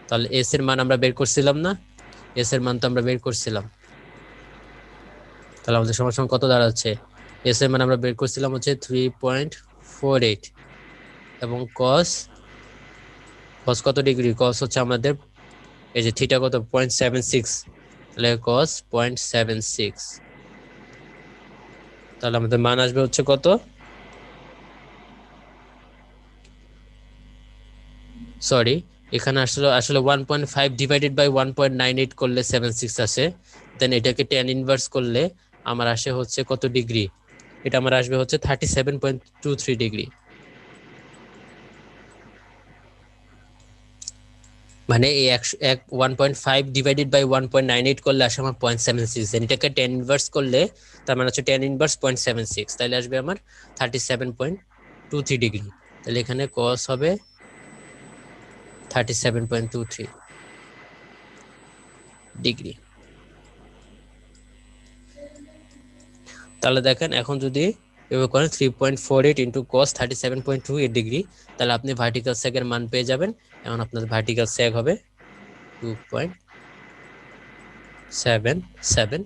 [SPEAKER 1] তাহলে এস এর মান আমরা বের করছিলাম না, এস এর মান তো আমরা বের করছিলাম। তাহলে আমাদের সমান কত দাঁড়াচ্ছে, এস এর মান আমরা বের করছিলাম হচ্ছে 3.48, এবং কস কত ডিগ্রি, কস হচ্ছে আমাদের এই যে থিটা কত 0.76, তাহলে কস 0.76। তাহলে আমাদের মান আসবে হচ্ছে কত, সরি এখানে আসলে 1.5 ডিভাইডেড বাই 1.98 করলে 76 আসে। দেন এটাকে 10 ইনভার্স করলে আমার আসে হচ্ছে কত ডিগ্রি, এটা আমার আসবে হচ্ছে 37.23 ডিগ্রি। মানে এই 1.5 ডিভাইডেড বাই 1.98 করলে আসে আমার 0.76, এটাকে 10 ইনভার্স করলে তার মানে হচ্ছে 10 ইনভার্স 0.76, তাহলে আসবে আমার 37.23 ডিগ্রি। তাহলে এখানে cos হবে 37.23 ডিগ্রি। তাহলে দেখেন এখন যদি এভাবে করেন 3.48 ইন্টু cos 37.28 ডিগ্রি, তাহলে আপনি ভার্টিক্যাল সেগের মান পেয়ে যাবেন। এখন আপনার ভার্টিক্যাল সেগ হবে 2.77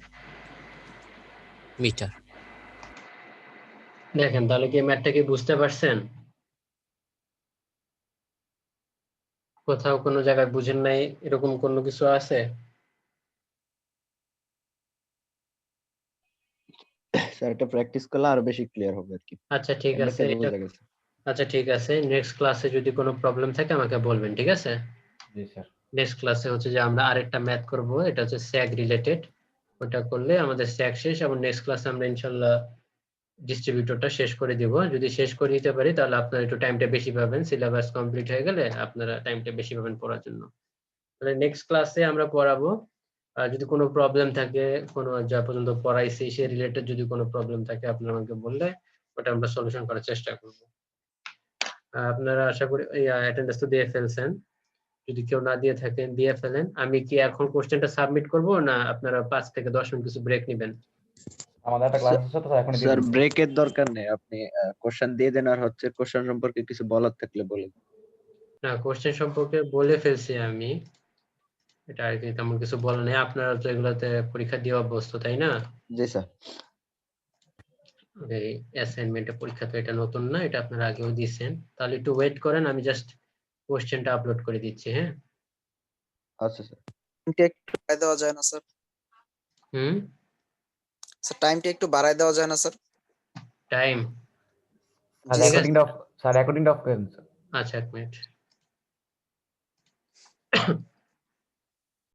[SPEAKER 1] মিটার। দেখেন তাহলে কি ম্যাথটা কি বুঝতে পারছেন? কোথাও কোনো জায়গায় বুঝেন নাই এরকম কোনো কিছু আছে?
[SPEAKER 2] স্যার এটা প্র্যাকটিস করলে আরো বেশি ক্লিয়ার হবে আর কি।
[SPEAKER 1] আচ্ছা ঠিক আছে,
[SPEAKER 2] এমনিতে তো
[SPEAKER 1] এটা
[SPEAKER 2] বোঝা গেছে।
[SPEAKER 1] আচ্ছা ঠিক আছে, নেক্সট ক্লাসে যদি কোনো প্রবলেম থাকে আমাকে বলবেন, ঠিক আছে?
[SPEAKER 4] জি স্যার।
[SPEAKER 1] নেক্সট ক্লাসে হচ্ছে যে আমরা আরেকটা ম্যাথ করব, এটা হচ্ছে স্যাগ রিলেটেড। ওটা করলে আমাদের স্যাগ শেষ, এবং নেক্সট ক্লাসে আমরা ইনশাআল্লাহ ডিস্ট্রিবিউটরটা শেষ করে দিব। যদি শেষ করে দিতে পারি তাহলে আপনারা একটু টাইমটা বেশি পাবেন, সিলেবাস কমপ্লিট হয়ে গেলে আপনারা টাইমটা বেশি পাবেন পড়ার জন্য। তাহলে নেক্সট ক্লাসে আমরা পড়াবো। যদি কোনো প্রবলেম থাকে, কোনো যা পর্যন্ত পড়াইছি সে রিলেটেড যদি কোনো প্রবলেম থাকে আপনারা আমাকে বললে ওটা আমরা সলিউশন করার চেষ্টা করব। আপনারা আশা করি অ্যাটেন্ডেন্স তো দিয়ে ফেলছেন, যদি কেউ না দিয়ে থাকেন দিয়ে ফেলেন। আমি কি এখন কোশ্চেনটা সাবমিট করব, না আপনারা 5 থেকে 10 মিনিট কিছু ব্রেক নেবেন?
[SPEAKER 4] আমাদের একটা ক্লাস আছে তো এখনই দিয়ে
[SPEAKER 2] স্যার
[SPEAKER 4] দিন।
[SPEAKER 2] ব্রেকের দরকার নেই, আপনি কোশ্চেন দিয়ে দেন, আর হচ্ছে কোশ্চেন সম্পর্কে কিছু বলার থাকলে বলেন।
[SPEAKER 1] না, কোশ্চেন সম্পর্কে বলে ফেলছি আমি, এটা আর কি তেমন কিছু বলা নেই। আপনারা তো এগুলাতে পরীক্ষা দিয়ে অভ্যস্ত, তাই না?
[SPEAKER 2] জি স্যার।
[SPEAKER 1] এই অ্যাসাইনমেন্টে পরীক্ষা তো এটা নতুন না, এটা আপনারা আগেও দিয়েছেন। তাহলে একটু ওয়েট করেন, আমি জাস্ট কোশ্চেনটা আপলোড করে দিচ্ছি। হ্যাঁ,
[SPEAKER 2] আচ্ছা স্যার।
[SPEAKER 5] টাইমটা একটু বাড়ায় দেওয়া যায় না স্যার?
[SPEAKER 1] হুম,
[SPEAKER 5] স্যার টাইমটা একটু বাড়ায় দেওয়া যায় না স্যার?
[SPEAKER 1] টাইম
[SPEAKER 4] স্যার
[SPEAKER 1] ঠিক আছে।
[SPEAKER 4] রেকর্ডিংটা অফ করেন স্যার।
[SPEAKER 1] আচ্ছা, এক মিনিট।